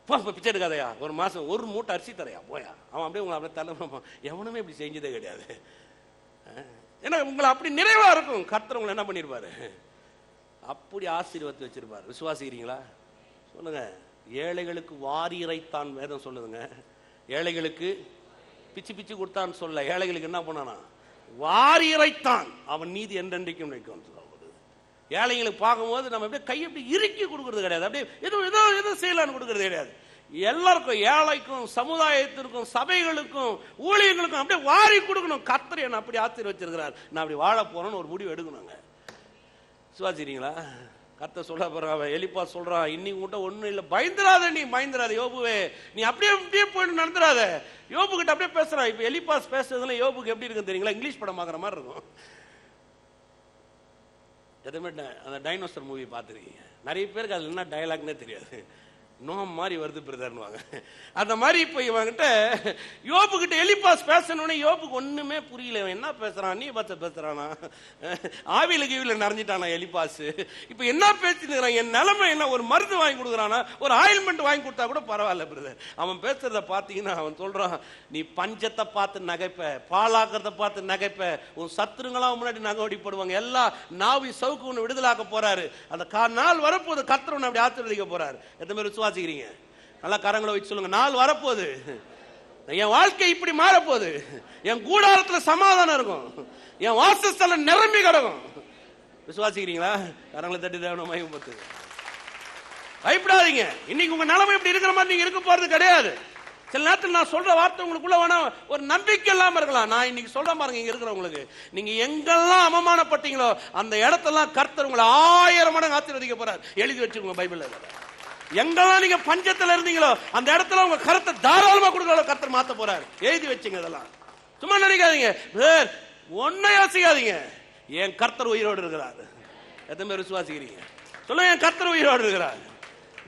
பிச்சை எடுக்காதையா, ஒரு மாசம் ஒரு மூட்டை அரிசி தரையா போயா. அவன் அப்படியே உங்களை அப்படியே தலை, எவனுமே இப்படி செஞ்சதே கிடையாது. ஏன்னா உங்களை அப்படி நிறைவா இருக்கும். கர்த்தர் உங்களை என்ன பண்ணிருப்பாரு? அப்படி ஆசீர்வாதத்தை வச்சிருப்பாரு. விசுவாசிக்கிறீங்களா? சொல்லுங்க. ஏழைகளுக்கு வாரி இறைத்தான் வேதம் சொல்லுதுங்க. ஏழைகளுக்கு பிச்சு பிச்சு கொடுத்தான்னு சொல்ல, ஏழைகளுக்கு என்ன பண்ணானா? வாரி இறைத்தான், அவன் நீதி என்றென்றைக்கும் நிற்கும். ஏழைங்களுக்கு பார்க்கும்போது நம்ம அப்படியே கையை அப்படி இறுக்கி கொடுக்கறது கிடையாது, அப்படியே ஏதோ ஏதோ ஏதோ செய்யலான்னு கொடுக்கறது கிடையாது. எல்லாருக்கும், ஏழைக்கும், சமுதாயத்திற்கும், சபைகளுக்கும், ஊழியர்களுக்கும் அப்படியே வாரி கொடுக்கணும். கர்த்தர் என்ன அப்படி ஆசீர்வதிச்சிருக்கிறார், நான் அப்படி வாழ போறேன்னு ஒரு முடிவு எடுக்கணுங்க. சுவாசிக்கிறீங்களா? கர்த்தர் சொல்ல போறான், எலிப்பாஸ் சொல்றான், இன்னைக்கு மட்டும் ஒண்ணும் இல்லை, பயந்துராத, நீ பயந்துராத யோபுவே, நீ அப்படியே அப்படியே போயிட்டு நடந்துடாத. யோபு கிட்ட அப்படியே பேசுறான். இப்ப எலிப்பாஸ் பேசுறதுல யோபுக்கு எப்படி இருக்குன்னு தெரியுங்களா? இங்கிலீஷ் படம் பார்க்குற மாதிரி இருக்கும். எதுவுமே அந்த டைனோசர் மூவி பார்த்துருக்கீங்க, நிறைய பேருக்கு அது என்ன டயலாக்னே தெரியாது, நோம் மாதிரி வருது பிரதர்னுவாங்க. அந்த மாதிரி இப்போ இவங்கிட்ட யோபு கிட்ட எலிப்பாஸ் பேசணுன்னே யோபுக்கு ஒண்ணுமே புரியல. இவன் என்ன பேசுறான், நீ பார்த்து பேசுறானா, ஆவியில கீவில நிறைஞ்சிட்டானா எலிப்பாஸ். இப்போ என்ன பேசினுக்கிறான், என் நிலைமை என்ன, ஒரு மருந்து வாங்கி கொடுக்குறானா, ஒரு ஆயில்மெண்ட் வாங்கி கொடுத்தா கூட பரவாயில்ல பிரதர். அவன் பேசுறத பார்த்தீங்கன்னா அவன் சொல்றான், நீ பஞ்சத்தை பார்த்து நகைப்ப, பாலாக்கிறத பார்த்து நகைப்ப, உன் சத்துருங்களாம் முன்னாடி நகைவடிப்படுவாங்க, எல்லா நாவி சவுக்கு ஒன்று விடுதலாக்க போறாரு. அந்த நாள் வரப்போது கர்த்தர் ஒன்று அப்படி ஆசீர்வதிக்க போறாரு. எத்தனை பேர் விசுவாசிக்கிறீங்க? நல்லா கரங்களை வச்சு சொல்லுங்க, நாள் வரப்போகுது, என் வாழ்க்கை இப்படி மாறப்போகுது, என் கூடாரத்தில் சமாதானம் இருக்கும், என் வாசஸ்தலம் நிரம்பி கிடக்கும். விசுவாசிக்கிறீங்களா? கரங்களை தட்டி தேவனை மகிமைப்படுத்து. பயப்படாதீங்க. இன்னைக்கு உங்க நிலைமை இப்படி இருக்கிற மாதிரி நீங்க இருக்க போறது கிடையாது. சில நேரத்தில் நான் சொல்ற வார்த்தை உங்களுக்குள்ள வேணா ஒரு நம்பிக்கை இல்லாம இருக்கலாம். நான் இன்னைக்கு சொல்ற பாருங்க, இங்க இருக்கிறவங்களுக்கு, நீங்க எங்கெல்லாம் அவமானப்பட்டீங்களோ அந்த இடத்தெல்லாம் கர்த்தர் உங்களை 1000 மடங்கு ஆசீர்வதிக்க போறார். எழுதி வச்சுக்கோங்க பைபிள்ல. எங்கெல்லாம் நீங்க பஞ்சத்துல இருந்தீங்களோ அந்த இடத்துல உங்க கருத்தை தாராளமா கொடுக்கற கர்த்தர் மாத்த போறாரு. எழுதி வச்சுங்க. இதெல்லாம் சும்மா நினைக்காதீங்க, ஒன்னும் யோசிக்காதீங்க. என் கர்த்தர் உயிரோடு இருக்கிறார். எத்தனை பேர் விசுவாசிக்கிறீங்க? சொல்லுங்க, என் கர்த்தர் உயிரோடு இருக்கிறார்.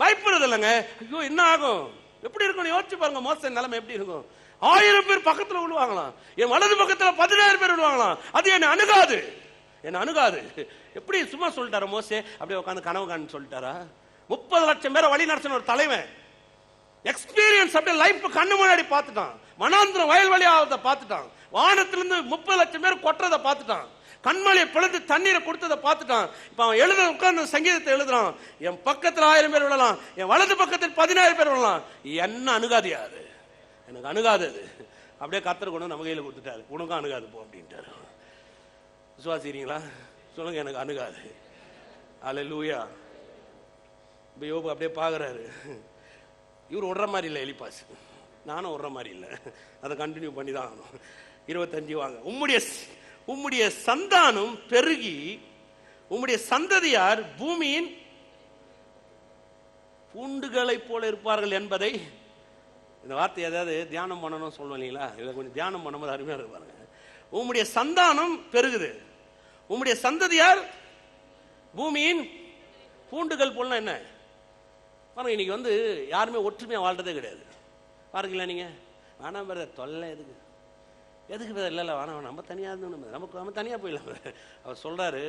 பயப்படுறது இல்லைங்க. ஐயோ என்ன ஆகும், எப்படி இருக்கும் யோசிச்சு பாருங்க. மோச நிலைமை எப்படி இருக்கும்? 1000 பேர் பக்கத்துல விழுவாங்களாம், என் வலது பக்கத்துல 10000 பேர் விழுவாங்களாம். அது என்ன அணுகாது, என்ன அணுகாது. எப்படி சும்மா சொல்லிட்டாரா மோசே? அப்படியே உட்காந்து கனவு காணு சொல்லிட்டாரா? 30 லட்சம் பேரை வழி நடத்தின ஒரு தலைவன், எக்ஸ்பீரியன்ஸ், அப்படியே லைஃப் கண்ணு முன்னாடி பார்த்துட்டான். வனாந்திரம் வயல்வெளி ஆகிறத பார்த்துட்டான். வானத்திலிருந்து 30 லட்சம் பேர் கொட்டுறதை பார்த்துட்டான். கண்மலையை பிளந்து தண்ணீரை கொடுத்ததை பார்த்துட்டான். இப்ப அவன் எழுத உட்கார்ந்து சங்கீதத்தை எழுதுறான். என் பக்கத்தில் 1000 பேர் விழலாம், என் வலது பக்கத்தில் 10000 பேர் விழலாம், என்ன அணுகாது, அது எனக்கு அணுகாது. அது அப்படியே கர்த்தர் கொண்டு நம்ம கையில் கொடுத்துட்டாரு. உனக்கும் அணுகாது போ அப்படின்ட்டாரு. விசுவாசிக்கிறீங்களா? சொல்லுங்க, எனக்கு அணுகாது. அல்லேலூயா. இப்போ யோபு அப்படியே பார்க்குறாரு. இவர் விடுற மாதிரி இல்லை எலிப்பாஸ், நானும் விடுற மாதிரி இல்லை. அதை கண்டினியூ பண்ணி தான் ஆகணும். 25 வாங்க. உம்முடைய சந்தானம் பெருகி உம்முடைய சந்ததியார் பூமியின் பூண்டுகளை போல இருப்பார்கள் என்பதை, இந்த வார்த்தை ஏதாவது தியானம் பண்ணணும் சொல்லுவோம் இல்லைங்களா? இதை கொஞ்சம் தியானம் பண்ணும்போது அருமையாக இருப்பாருங்க. உம்முடைய சந்தானம் பெருகுது, உம்முடைய சந்ததியார் பூமியின் பூண்டுகள் போலனா என்ன பாருங்க. இன்னைக்கு யாருமே ஒற்றுமையாக வாழ்றதே கிடையாது. பாருங்களா நீங்க, வேணாம் வேற தொல்லை எதுக்கு வேற இல்லை வேணாம், நம்ம தனியாக இருந்து நமக்கு நம்ம தனியாக போயிடலாம். அவர் சொல்றாரு,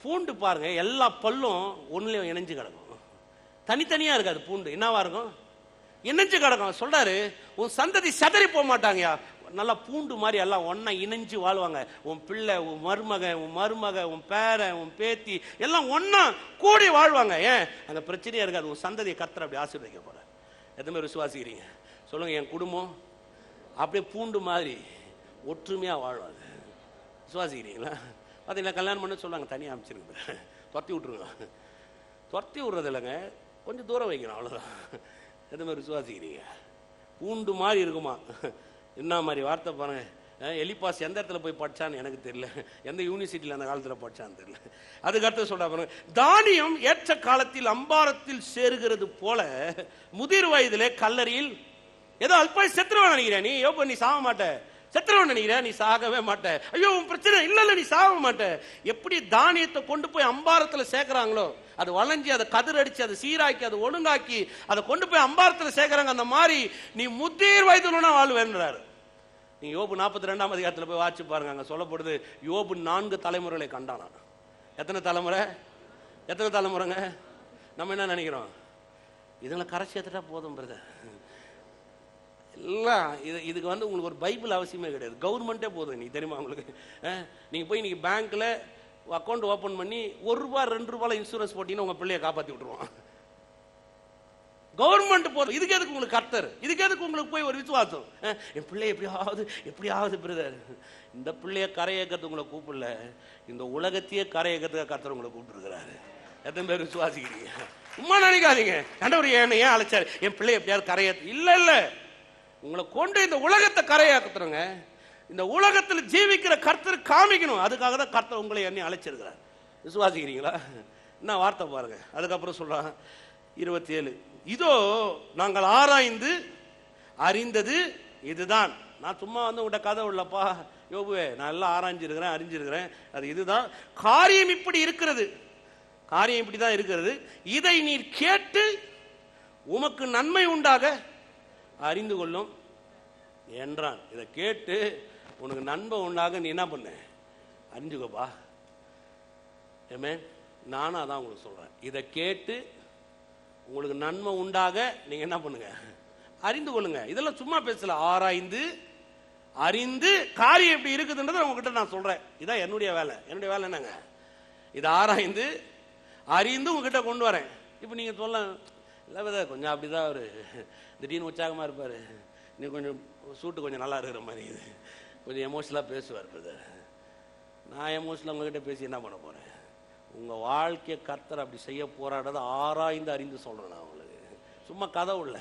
பூண்டு பாருங்க, எல்லா பல்லும் ஒன்றுலையும் இணைஞ்சு கிடக்கும், தனித்தனியா இருக்காது. பூண்டு என்னவா இருக்கும்? இணைஞ்சு கிடக்கும். சொல்றாரு, உன் சந்ததி சதறி போக மாட்டாங்கயா, நல்லா பூண்டு மாதிரி எல்லாம் ஒன்னா இணைஞ்சு வாழ்வாங்க. உன் பிள்ளை, உன் மருமக, உன் பேரன், உன் பேத்தி எல்லாம் ஒன்னா கூடி வாழ்வாங்க. ஏன்? அந்த பிரச்சனையா இருக்காது. உன் சந்ததியை கர்த்தர் அப்படி ஆசீர்வதிக்க போற. எத்தனை பேர் விசுவாசிக்கிறீங்க? சொல்லுங்க, என் குடும்பம் அப்படியே பூண்டு மாதிரி ஒற்றுமையா வாழ்வாங்க. விசுவாசிக்கிறீங்களா? பார்த்தீங்களா? கல்யாணம் பண்ண சொல்றாங்க, தனியாக அமைச்சிருங்க, துரத்தி விட்டுருங்க. துரத்தி விடுறது இல்லைங்க, கொஞ்சம் தூரம் வைக்கணும், அவ்வளோதான். எந்த மாதிரி விசுவாசிக்கிறீங்க? பூண்டு மாதிரி இருக்குமா? என்ன மாதிரி வார்த்தை பாருங்க. எலிப்பாஸ் எந்த இடத்துல போய் படிச்சான்னு எனக்கு தெரியல, எந்த யூனிவர்சிட்டியில் அந்த காலத்தில் படிச்சான்னு தெரியல. அதுக்கடுத்து சொல்ற பாருங்க, தானியம் ஏற்ற காலத்தில் அம்பாரத்தில் சேருகிறது போல முதிர் வயதிலே கல்லறையில் ஏதோ அல்பாய் செத்துருவான் நினைக்கிறேன். நீ யோபு, நீ சாக மாட்ட, செத்துருவான் நினைக்கிற, நீ சாகவே மாட்ட. ஐயோ உன் பிரச்சனை இல்ல, நீ சாக மாட்ட. எப்படி தானியத்தை கொண்டு போய் அம்பாரத்துல சேர்க்கிறாங்களோ, அது வளைஞ்சி, அதை கதிர் அடிச்சு, அதை சீராக்கி, அதை ஒழுங்காக்கி, அதை கொண்டு போய் அம்பாரத்துல சேர்க்கிறாங்க. அந்த மாதிரி நீ முதிர் வயதுனா வாழ்வேன்றாரு. நீங்க யோபு 42ஆம் அதிகாரத்துல போய் வாட்சி பாருங்க. அங்க சொல்லப்படுது, யோபு 4 தலைமுறைகளை கண்டானா. எத்தனை தலைமுறைங்க? நம்ம என்ன நினைக்கிறோம், இதுங்களை கரை சேர்த்துட்டா போதும் பிரதர். எல்லாம் இதுக்கு உங்களுக்கு ஒரு பைபிள் அவசியமே கிடையாது, கவர்மெண்ட்டே போதும். நீ தெரியுமா உங்களுக்கு? நீங்க போய் இன்னைக்கு பேங்க்ல அக்கௌண்ட் ஓபன் பண்ணி ₹1 ₹2 இன்சூரன்ஸ் போட்டீங்கன்னா உங்க பிள்ளைய காப்பாத்தி விட்டுருவான். கவர்மெண்ட் போதும். இதுக்கு எதுக்கு உங்களுக்கு கர்த்தர்? இதுக்கு எதுக்கு உங்களுக்கு போய் ஒரு விசுவாசம்? என் பிள்ளை எப்படியாவது பிரதர், இந்த பிள்ளைய கரையேற்றது உங்களை கூப்பிடல, இந்த உலகத்தையே கரையேற்றதுக்கு கர்த்தர் உங்களை கூப்பிட்டு இருக்கிறாரு. எத்தனை பேர் விசுவாசிக்கிறீங்க? சும்மா நினைக்காதீங்க ஆண்டவர் ஏன் அழைச்சாரு, என் பிள்ளை எப்படியாவது கரையாத்து. இல்ல, உங்களை கொண்டு இந்த உலகத்தை கரையாக்குறங்க. இந்த உலகத்தில் ஜீவிக்கிற கர்த்தர் காமிக்கணும். அதுக்காக தான் கர்த்தர் உங்களை என்னை அழைச்சிருக்கிறார். விசுவாசிக்கிறீங்களா? என்ன வார்த்தை பாருங்க. அதுக்கப்புறம் சொல்றான் 27, இதோ நாங்கள் ஆராய்ந்து அறிந்தது இதுதான். நான் சும்மா வந்து உங்கள்கிட்ட கதை உள்ளப்பா யோபுவே, நான் எல்லாம் ஆராய்ஞ்சிருக்கிறேன், அறிஞ்சிருக்கிறேன். அது இதுதான் காரியம். இப்படி இருக்கிறது, காரியம் இப்படிதான் இருக்கிறது. இதை நீர் கேட்டு உமக்கு நன்மை உண்டாக அறிந்து கொள்ளும் என்றான். இதை கேட்டு உனக்கு நன்மை உண்டாக நீ என்ன பண்ண, அறிஞ்சுக்கப்பா. ஏமே, நானும் அதான் உங்களுக்கு சொல்றேன். இதை கேட்டு உங்களுக்கு நன்மை உண்டாக நீங்க என்ன பண்ணுங்க, அறிந்து கொள்ளுங்க. இதெல்லாம் சும்மா பேசல. ஆராய்ந்து அறிந்து காரியம் எப்படி இருக்குதுன்றதை உங்ககிட்ட நான் சொல்றேன். இதான் என்னுடைய வேலை. என்னுடைய வேலை என்னங்க, இதை ஆராய்ந்து அறிந்து உங்ககிட்ட கொண்டு வரேன். இப்போ நீங்க சொல்ல இல்லை கொஞ்சம் அப்படிதான் ஒரு திடீர்னு உற்சாகமா இருப்பாரு, நீ கொஞ்சம் சூட்டு கொஞ்சம் நல்லா இருக்கிற மாதிரி இது கொஞ்சம் எமோஷனலாக பேசுவார் பிரதர். நான் எமோஷனலாக உங்ககிட்ட பேசி என்ன பண்ண போறேன்? உங்க வாழ்க்கையை கர்த்தர் அப்படி செய்ய போராடுறத ஆராய்ந்து அறிந்து சொல்றேன் நான் உங்களுக்கு. சும்மா கதை உள்ள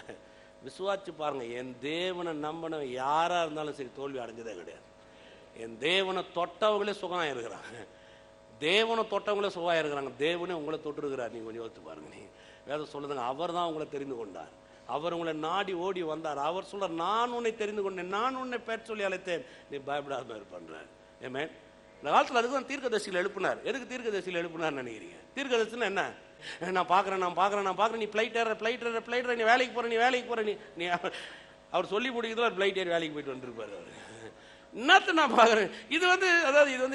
விசுவாச்சு பாருங்க. என் தேவனை நம்பின யாரா இருந்தாலும் சரி தோல்வி அடைஞ்சதே கிடையாது. என் தேவனை தொட்டவங்களே சுகமா இருக்கிறாங்க. தேவனை தொட்டவங்களே சுகமா இருக்கிறாங்க. தேவனே உங்களை தொட்டு இருக்கிறார். நீங்க கொஞ்சம் யோசித்து பாருங்க. நீ வேதம் சொல்லுதுங்க, அவர் தான் உங்களை தெரிந்து கொண்டார், அவர் உங்களை நாடி ஓடி வந்தார். அவர் சொல்ற, நான் உன்னை தெரிந்து கொண்டேன், நான் உன்னை பேர் சொல்லி அழைத்தேன், நீ பயப்படாம இருப்பன்ற. ஏமே, இந்த காலத்தில் அதுக்கு தான் தீர்க்கதரிசியில் எழுப்பினார். எதுக்கு தீர்க்கதரிசியில் எழுப்பினார்னு நினைக்கிறீங்க? தீர்க்கதரிசினா என்ன? நான் பார்க்குறேன், நீ ஃப்ளைட் ஏற, நீ வேலைக்கு போற, நீ அவர் சொல்லி முடிக்கிறதுல ஃப்ளைட் ஏறி வேலைக்கு போயிட்டு வந்துருப்பாரு அவர். என்னத்தை நான் பார்க்குறேன். இது வந்து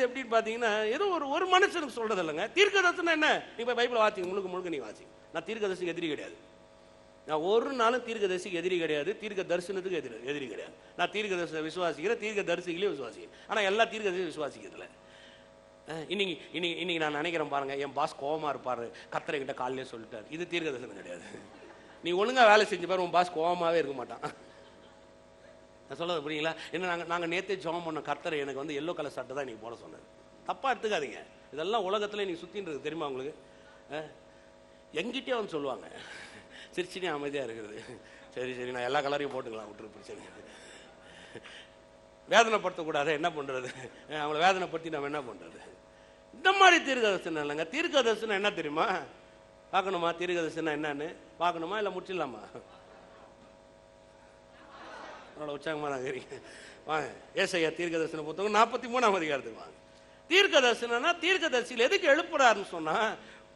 எப்படின்னு பார்த்தீங்கன்னா, ஏதோ ஒரு மனுஷனுக்கு சொல்றது இல்லைங்க. தீர்க்கதரிசனம் என்ன? நீ போய் பைபிளை வாசிங்க, முழுக்க நீ வாசிங்க. நான் தீர்க்கதரிசிக்கு எதிரி கிடையாது. நான் ஒரு நாளும் தீர்க்கதரிசிக்கு எதிரி கிடையாது, தீர்க்க தரிசனத்துக்கு எதிரி கிடையாது. நான் தீர்க்க தரிசன விசுவாசிக்கிறேன், தீர்க்க தரிசிகளையும் விசுவாசிக்கிறேன். ஆனால் எல்லா தீர்க்க தரிசி விசுவாசிக்கிறதுல இன்னைக்கு நான் நினைக்கிறேன் பாருங்க, என் பாஸ் கோவமா இருப்பாரு, கர்த்தரை கிட்ட காலையிலே சொல்லிட்டாரு. இது தீர்க்க தரிசனம் கிடையாது. நீ ஒழுங்கா வேலை செஞ்சு பாரு, உன் பாஸ் கோவமாவே இருக்க மாட்டான். நான் சொல்றது புரியுங்களா? என்ன, நாங்கள் நேற்றே ஜெபம் பண்ண, கர்த்தரை எனக்கு வந்து எல்லோ கலர் சட்டை தான் நீங்க போட சொன்னார். தப்பா எடுத்துக்காதீங்க. இதெல்லாம் உலகத்துல நீ சுத்தின்னு இருக்கு தெரியுமா உங்களுக்கு? எங்கிட்டே வந்து சொல்லுவாங்க, சிரிச்சினே அமைதியா இருக்கிறது. சரி நான் எல்லா கலரையும் போட்டுக்கலாம், விட்டுரு, பிரச்சனை. வேதனைப்படுத்தக்கூடாது, என்ன பண்றது? அவங்கள வேதனைப்படுத்தி நம்ம என்ன பண்றது? இந்த மாதிரி தீர்க்கதரிசனம் இல்லைங்க. தீர்க்கதரிசனம் என்ன தெரியுமா? பார்க்கணுமா? தீர்க்கதரிசனம் என்னன்னு பார்க்கணுமா? இல்லை முடிச்சிடலாமா? உற்சாகமா தான் இருக்கிறீங்க. வாங்க, ஏசாயா தீர்க்கதரிசன புத்தகம் 43ஆம் அதிகாரத்துக்கு வாங்க. தீர்க்கதரிசனம்னா, தீர்க்கதரிசியில் எதுக்கு எழுப்புறாருன்னு சொன்னா,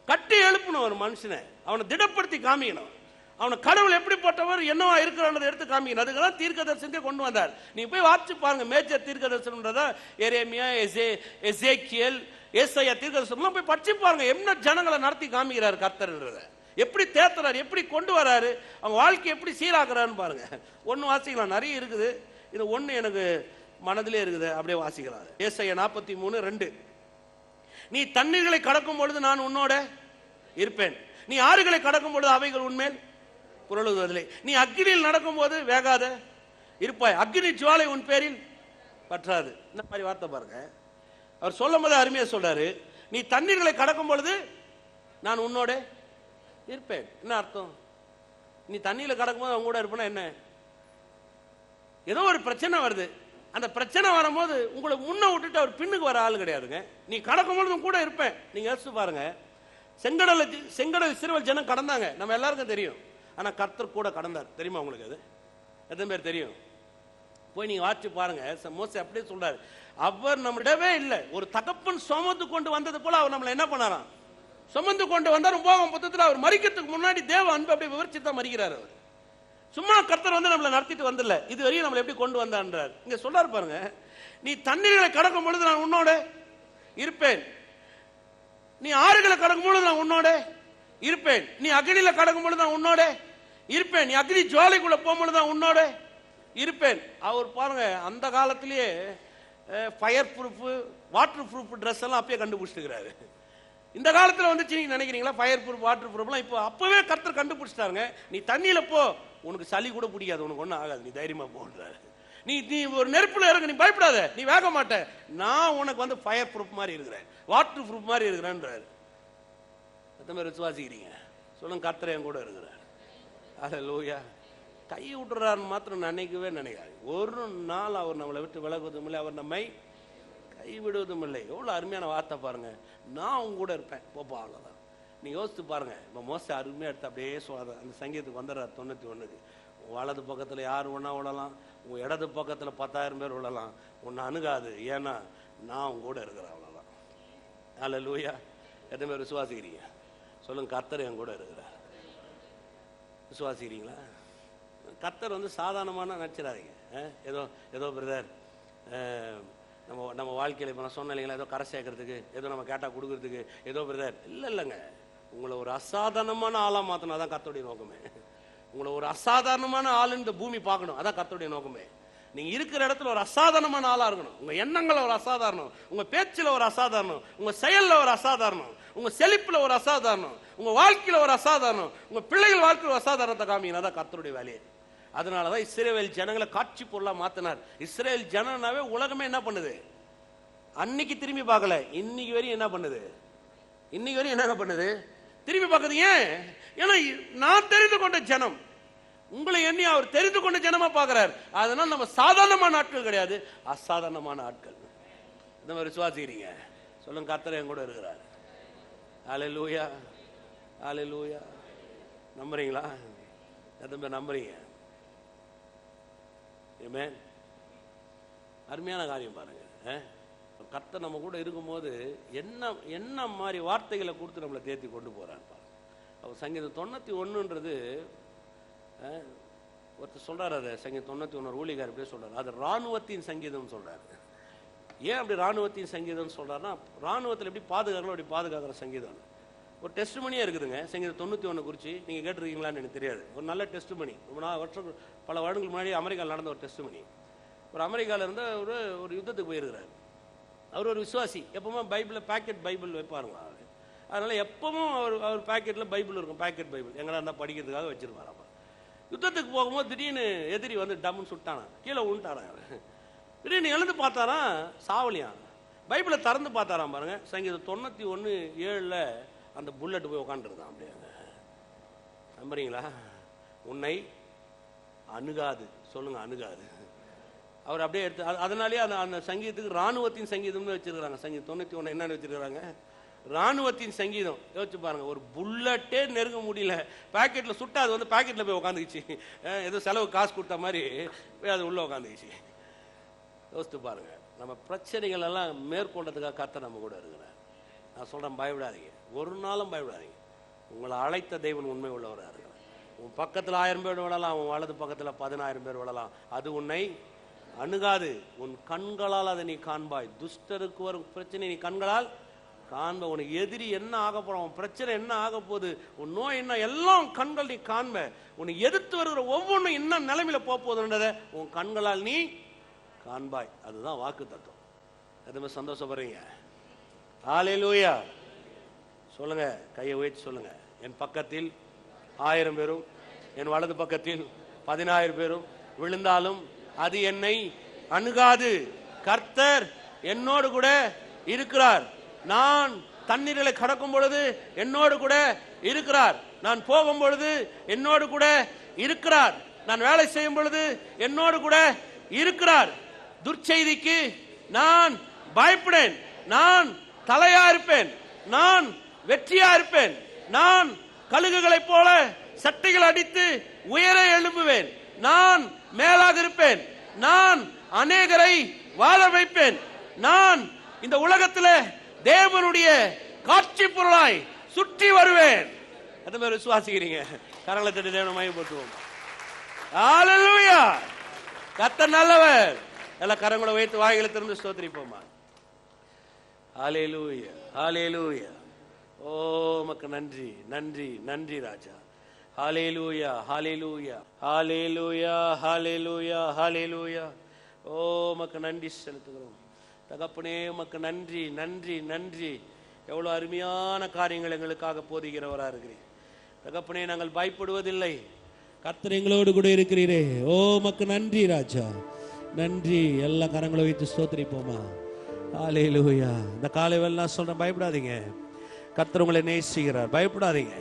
கட்டி எழுப்பணும் ஒரு மனுஷனை, அவனை திடப்படுத்தி காமிக்கணும். அவனை கடவுள் எப்படிப்பட்டவர், என்னவா இருக்கிறான் எடுத்து காமிக்கணும். அதுக்கெல்லாம் தீர்க்கதரிசனத்தை கொண்டு வந்தார். நீ போய் வாசிச்சு பாருங்க. மேஜர் தீர்க்கதரிசனம்ன்றதா எரேமியா, எசேக்கியேல், ஏசாயா தீர்க்கதரிசனம் போய் படிச்சு பாருங்க. என்ன ஜனங்களை நடத்தி காமிக்கிறாரு கர்த்தர்ன்றத, எப்படி தேத்துறாரு, எப்படி கொண்டு வராரு, அவங்க வாழ்க்கை எப்படி சீராக்குறாருன்னு பாருங்க. ஒன்னு வாசிக்கலாம், நிறைய இருக்குது. இது ஒண்ணு எனக்கு மனதிலே இருக்குது, அப்படியே வாசிக்கலாம். ஏசாயா 43:2, நீ தண்ணீர்களை கடக்கும் பொழுது நான் உன்னோட இருப்பேன், நீ ஆறுகளை கடக்கும் பொழுது அவைகள் உன்மேல் புரளுவதில்லை, நீ அக்னியில் நடக்கும் போது வேகாத இருப்பாய், அக்னி ஜுவாலை உன் பேரில் பற்றாது. இந்த மாதிரி வார்த்தை பாருங்க. அவர் சொல்லும் போது அருமையா சொல்றாரு, நீ தண்ணீர்களை கடக்கும் பொழுது நான் உன்னோட இருப்பேன். என்ன அர்த்தம்? நீ தண்ணியில கடக்கும் போது அவங்க கூட இருப்பேன்னா என்ன? ஏதோ ஒரு பிரச்சனை வருது, அந்த பிரச்சனை வரும்போது உங்களை முன்ன விட்டுட்டு அவர் பின்னுக்கு வர ஆள் கிடையாதுங்க. நீ கடக்கும்போது கூட இருப்பேன். நீங்க யோசிச்சு பாருங்க, செங்கடல் சிறுவல் ஜனம் கடந்தாங்க, நம்ம எல்லாருக்கும் தெரியும். ஆனா கர்த்தர் கூட கடந்தார். தெரியுமா உங்களுக்கு? அது எத்தனை பேர் தெரியும்? போய் நீங்க வாட்சி பாருங்க. மோசே அப்படியே சொல்றாரு, அவர் நம்மிடவே இல்லை, ஒரு தகப்பன் சுமந்து கொண்டு வந்தது போல அவர் நம்மளை என்ன பண்ணாராம், சுமந்து கொண்டு வந்தார். உபாகமம் புத்தகத்தில் அவர் மரிக்கிறதுக்கு முன்னாடி தேவ அன்பு அப்படியே விவரிச்சு தான் மரிக்கிறார். அவர் சும்மா கர்த்தர் வந்து நம்மளை நடத்திட்டு வந்துடல, இது வரையும் நம்மளை எப்படி கொண்டு வந்தான்றார். இங்க சொல்றாரு பாருங்க, நீ தண்ணீர்களை கடக்கும் பொழுது நான் உன்னோட இருப்பேன், நீ ஆறுகளை கடக்கும் பொழுது நான் உன்னோட இருப்பேன், நீ அக்னியில கடக்கும் பொழுது நான் உன்னோட இருப்பேன், நீ அக்னி ஜுவாலைக்குள்ள போகும்பொழுது நான் உன்னோட இருப்பேன். அவர் பாருங்க, அந்த காலத்திலேயே fire proof, water proof dress எல்லாம் அப்பயே கண்டுபிடிச்சிருக்கிறாரு. இந்த காலத்தில் வந்துச்சு நீங்க நினைக்கிறீங்களா ஃபயர் ப்ரூஃப், வாட்டர் ப்ரூஃப்லாம்? இப்போ அப்பவே கர்த்தர் கண்டுபிடிச்சிட்டாங்க. நீ தண்ணியில போ, உனக்கு சளி கூட பிடிக்காது, உனக்கு ஒன்றும் ஆகாது, நீ தைரியமா போன்றாரு. நீ ஒரு நெருப்புல இறங்க, நீ பயப்படாத, நீ வேக மாட்ட, நான் உனக்கு வந்து ஃபயர் ப்ரூஃப் மாதிரி இருக்கிறேன், வாட்டர் ப்ரூஃப் மாதிரி இருக்கிறேன்றாரு. எத்தனை பேர் விசுவாசிக்கிறீங்க? சொல்லுங்க, கர்த்தர் என் கூட இருக்கிறார். அல்லேலூயா. கை விட்டுறாருன்னு மாத்திரம் நினைக்கவே நினைக்காது. ஒரு நாள் அவர் நம்மளை விட்டு விலகுவதும் இல்லை, அவர் நம்மை கைவிடுவதும் இல்லை. எவ்வளோ அருமையான வார்த்தை பாருங்க. நான் உங்க கூட இருப்பேன் போப்பா, அவ்வளோதான். நீ யோசித்து பாருங்க. இப்போ மோசே அருமையாக எடுத்து அப்படியே சொல்லாத அந்த சங்கீதத்துக்கு வந்துடுறார் 91. உன் வலது பக்கத்தில் யார் வேணா விழலாம், உன் இடது பக்கத்தில் 10,000 பேர் விழலாம், உன்னை அணுகாது, ஏன்னா நான் உங்க கூட இருக்கிறேன், அவ்வளோதான். அல்லேலூயா. எத்தனை பேர் விசுவாசிக்கிறீங்க? சொல்லுங்க, கர்த்தர் என் கூட இருக்கிறார். விசுவாசிக்கிறீங்களா? கர்த்தர் சாதாரணமான நினச்சிடாதீங்க. ஏதோ ஏதோ பிரதர் நம்ம வாழ்க்கையில் இப்போ நான் சொன்னேன் இல்லைங்களா, ஏதோ கரை சேர்க்கறதுக்கு, ஏதோ நம்ம கேட்டால் கொடுக்கறதுக்கு, ஏதோ பிரதர் இல்லைங்க. உங்களை ஒரு அசாதாரணமான ஆளாக மாற்றினா தான் கர்த்தருடைய நோக்கமே. உங்களை ஒரு அசாதாரணமான ஆளுன்னு இந்த பூமி பார்க்கணும், அதான் கர்த்தருடைய நோக்கமே. நீங்கள் இருக்கிற இடத்துல ஒரு அசாதாரணமான ஆளாக இருக்கணும். உங்கள் எண்ணங்களில் ஒரு அசாதாரணம், உங்கள் பேச்சில் ஒரு அசாதாரணம், உங்கள் செயலில் ஒரு அசாதாரணம், உங்கள் செழிப்பில் ஒரு அசாதாரணம், உங்கள் வாழ்க்கையில் ஒரு அசாதாரணம், உங்கள் பிள்ளைகள் வாழ்க்கையில் ஒரு அசாதாரணத்தை காமிங்கன்னா தான் கர்த்தருடைய வேலையே. அதனாலதான் இஸ்ரவேல் ஜனங்களை காட்சி பொருளா மாத்தினார். இஸ்ரவேல் ஜனனாவே உலகமே என்ன பண்ணுது? அன்னைக்கு திரும்பி பார்க்கல, இன்னைக்கு வரையும் என்ன பண்ணுது? இன்னைக்கு வரையும் என்ன பண்ணுது? திரும்பி பார்க்குது. ஏன்? ஏன்னா நான் தெரிந்து கொண்ட ஜனம், உங்களை எண்ணி அவர் தெரிந்து கொண்ட ஜனமா பார்க்கிறார். அதனால நம்ம சாதாரணமான ஆட்கள் கிடையாது, அசாதாரணமான ஆட்கள். இந்த மாதிரி விசுவாசிக்கிறீங்க? சொல்லுங்க, கர்த்தர் என் கூட இருக்கிறார். அல்லேலூயா, அல்லேலூயா. நம்புறீங்களா? எத்தனை பேர் நம்புறீங்க? ஆமென். அருமையான காரியம் பாருங்க. கர்த்தர் நம்ம கூட இருக்கும்போது என்ன என்ன மாதிரி வார்த்தைகளை கொடுத்து நம்மளை தேர்த்தி கொண்டு போறான்னு பாருங்க. அவர் சங்கீதம் 91ன்றது ஒருத்தர் சொல்றாரு, அதை சங்கீதம் 91 ஊழியக்காரர் அப்படியே சொல்றாரு, அது ராணுவத்தின் சங்கீதம் சொல்றாரு. ஏன் அப்படி ராணுவத்தின் சங்கீதம் சொல்றாருன்னா, ராணுவத்தில் எப்படி பாதுகாக்கணும் அப்படி பாதுகாக்கிற சங்கீதம். ஒரு டெஸ்ட் மணியாக இருக்குதுங்க சங்கீதம் 91 குறித்து. நீங்கள் கேட்டிருக்கீங்களான்னு எனக்கு தெரியாது. ஒரு நல்ல டெஸ்ட் மணி. ரொம்ப வருஷம், பல வருடங்களுக்கு முன்னாடி அமெரிக்காவில் நடந்த ஒரு டெஸ்ட் மணி. ஒரு அமெரிக்காவில் இருந்து ஒரு யுத்தத்துக்கு போயிருக்கிறார். அவர் ஒரு விசுவாசி. எப்பவுமே பைபிளில் பேக்கெட் பைபிள் வைப்பாருங்க அவர். அதனால் எப்பவும் அவர் பேக்கெட்டில் பைபிள் இருக்கும். பேக்கெட் பைபிள் எங்கடா இருந்தால் படிக்கிறதுக்காக வச்சிருப்பார். அப்போ யுத்தத்துக்கு போகும்போது திடீர்னு எதிரி டம்முன்னு சுட்டானா, கீழே விழுந்துட்டாரான். அவர் திடீர்னு எழுந்து பார்த்தாராம், சாவலியான். பைபிளை திறந்து பார்த்தாராம் பாருங்க. சங்கீதம் 91:7 அந்த புல்லட் போய் உட்காந்துருந்தான். அப்படியே நம்புறீங்களா? உன்னை அணுகாது. சொல்லுங்க, அணுகாது. அவர் அப்படியே எடுத்து, அதனாலேயே அந்த சங்கீதத்துக்கு ராணுவத்தின் சங்கீதம்னு வச்சிருக்கிறாங்க. சங்கீதம் 91 என்னன்னு வச்சிருக்கிறாங்க? ராணுவத்தின் சங்கீதம். யோசிச்சு பாருங்க, ஒரு புல்லட்டே நெருங்க முடியல, பாக்கெட்ல சுட்டா அது பாக்கெட்ல போய் உட்காந்துக்கிச்சு. ஏதோ செலவு காசு கொடுத்த மாதிரி போய் அது உள்ள உட்காந்துக்கிச்சு. யோசித்து பாருங்க. நம்ம பிரச்சனைகள் எல்லாம் மேற்கொண்டதுக்காக கர்த்தர் நம்ம கூட இருக்கிறார். நான் சொல்றேன், பயப்படாதீங்க, ஒரு நாளும் பயப்படாதீங்க. உங்களை அழைத்த தெய்வன் உண்மை உள்ளவராக இருக்கிறார். உன் பக்கத்தில் 1000 பேர் விடலாம், உன் வலது பக்கத்தில் 10,000 பேர் விடலாம், அது உன்னை அணுகாது. உன் கண்களால் அதை நீ காண்பாய். துஷ்டருக்கு வரும் பிரச்சனை நீ கண்களால் காண்ப. உனக்கு எதிரி என்ன ஆக போறான், உன் பிரச்சனை என்ன ஆக போகுது, உன் நோய் என்ன, எல்லாம் கண்கள் நீ காண்ப. உனக்கு எதிர்த்து வருகிற ஒவ்வொன்றும் என்ன நிலைமையில போகுதுன்றதை உன் கண்களால் நீ காண்பாய். அதுதான் வாக்கு தத்துவம். எதுவுமே சந்தோஷப்படுறீங்க? ஹல்லேலூயா சொல்லுங்க, கையை உயர்த்தி சொல்லுங்க. என் பக்கத்தில் 1000 பேரும் என் வலது பக்கத்தில் 10,000 பேரும் விழுந்தாலும் அது என்னை அணுகாது. கர்த்தர் என்னோடு கூட இருக்கிறார். நான் தண்ணீர்களை கடக்கும் பொழுது என்னோடு கூட இருக்கிறார். நான் போகும் பொழுது என்னோடு கூட இருக்கிறார். நான் வேலை செய்யும் பொழுது என்னோடு கூட இருக்கிறார். துர்ச்செய்திக்கு நான் பயப்படேன். நான் தலையா இருப்பேன். நான் வெற்றியா இருப்பேன். நான் கழுகுகளைப் போல சட்டைகள் அடித்து உயர எழும்புவேன். நான் மேலாக இருப்பேன். நான் அநேகரை வாழ வைப்பேன். நான் இந்த உலகத்தில் தேவனுடைய காட்சி பொருளாய் சுற்றி வருவேன். அது மாதிரி விசுவாசிக்கிறீங்க? கரங்களை தட்டி தேவனை மகிமைப்படுத்துவோம். ஹல்லேலூயா. கர்த்தர் நல்லவர். எல்லா கரங்களை வைத்து வாய்களை திறந்து ஸ்தோத்திரிப்போமா. ஹல்லேலூயா, ஹல்லேலூயா. ஓ உமக்கு நன்றி, நன்றி, நன்றி ராஜா. ஹல்லேலூயா, ஹல்லேலூயா, ஹல்லேலூயா, ஹல்லேலூயா, ஹல்லேலூயா. ஓ உமக்கு நன்றி செலுத்துகிறோம் தகப்பனே. உமக்கு நன்றி, நன்றி, நன்றி. எவ்வளவு அருமையான காரியங்கள் எங்களுக்காக போதிக்கிறவரா இருக்கிறீர் தகப்பனே. நாங்கள் பயப்படுவதில்லை. கர்த்தர் எங்களோடு கூட இருக்கிறீரே. ஓ உமக்கு நன்றி ராஜா, நன்றி. எல்லா கரங்களை வைத்து ஸ்தோத்திரிப்போமா. ஹல்லேலூயா. இந்த காலை வேளை நான் சொல்றேன், பயப்படாதீங்க. கர்த்தர் உங்களை நேசிக்கிறார். பயப்படாதீங்க.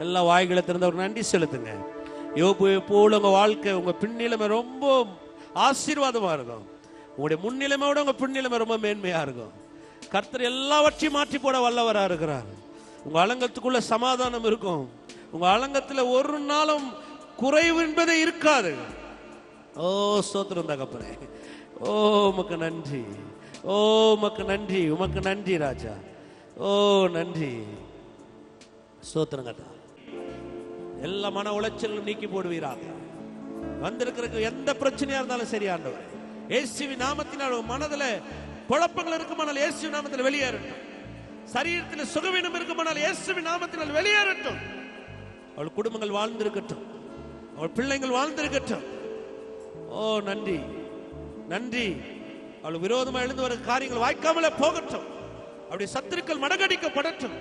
எல்லா வாய்களை திறந்து ஒரு நன்றி செலுத்துங்க. யோபு போல உங்க வாழ்க்கை, உங்க பின்னிலைமை ரொம்ப ஆசீர்வாதமா இருக்கும். உங்களுடைய முன்னிலைமையோட உங்க பின்னிலைமை ரொம்ப மேன்மையா இருக்கும். கர்த்தர் எல்லாவற்றையும் மாற்றி போட வல்லவரா இருக்கிறார். உங்க அலங்கத்துக்குள்ள சமாதானம் இருக்கும். உங்க அலங்கத்துல ஒரு நாளும் குறைவு என்பதே இருக்காது. ஓ ஸ்தோத்திரம் தகப்பனே. ஓ உமக்கு நன்றி, ஓ உமக்கு நன்றி, உமக்கு நன்றி ராஜா. ஓ நன்றி, ஸ்தோத்திரம் கர்த்தா. எல்லா மன உளைச்சலும் நீக்கி போடுவீராக. வந்திருக்கிற எந்த பிரச்சனையா இருந்தாலும் சரி ஆண்டவரே, இயேசுவின் நாமத்தினால் மனதில் குழப்பங்கள் இருக்குமானால் இயேசுவின் நாமத்தில் வெளியேறட்டும். சரீரத்தில் சுகவீனம் இருக்குமானால் இயேசுவின் நாமத்தினால் வெளியேறட்டும். அவள் குடும்பங்கள் வாழ்ந்திருக்கட்டும், அவள் பிள்ளைகள் வாழ்ந்திருக்கட்டும். ஓ நன்றி, நன்றி. அவள் விரோதமாக எழுந்து வர காரியங்கள் வாய்க்காமலே போகட்டும். அவருடைய சத்துருக்கள் மடங்கடிக்கப்படட்டும்.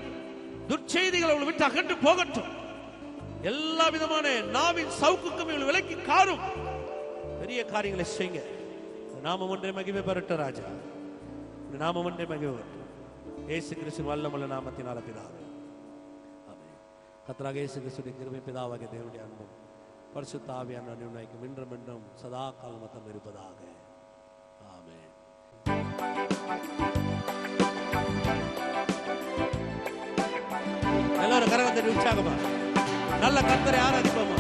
துர்ச்செய்திகள் அவள் விட்டு அகன்று போகட்டும். எல்லா விதமான நாவின் சவுக்குக்கும் இவள் விலக்கி காரும். பெரிய காரியங்களை செய்யுங்க. நாமம் ஒன்றே மகிமை பெறட்டும் ராஜா. நாமம் ஒன்றே மகிமை பெறட்டும். இயேசு கிறிஸ்துவின் வல்லமையுள்ள நாமத்தினால பிதாவே, ஆமென். கர்த்தராகிய இயேசு கிறிஸ்துவின் கிருபை, பிதாவாகிய தேவனுடைய அன்பும் பரிசுத்த ஆவியான அன்யோன்யம் இன்றும் என்றும் சதா காலமும் இருப்பதாக. ஆமென். எல்லாரும் கரகத்தை உற்சாகமா நல்ல கர்த்தரை ஆராதிப்போமா.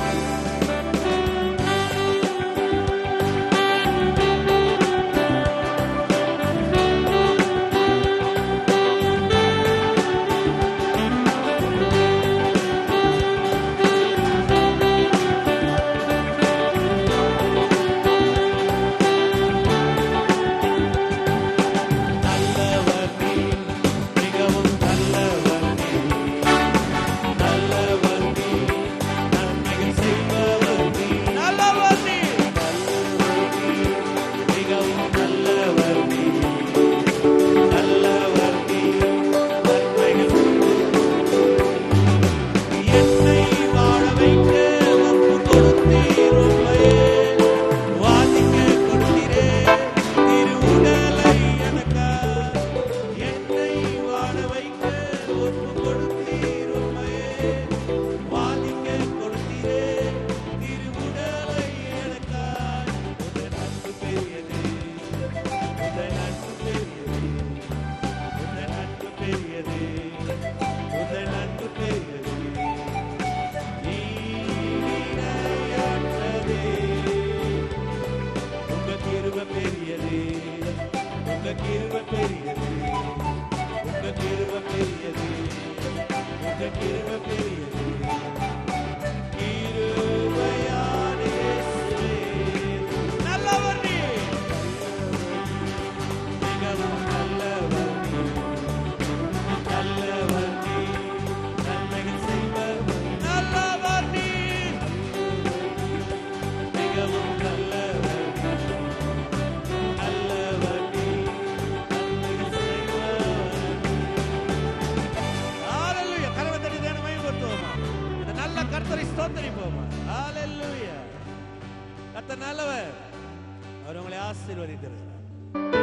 கர்த்தர் நல்லவர், அவர் உங்களை ஆசீர்வதித்திருக்கிறார்.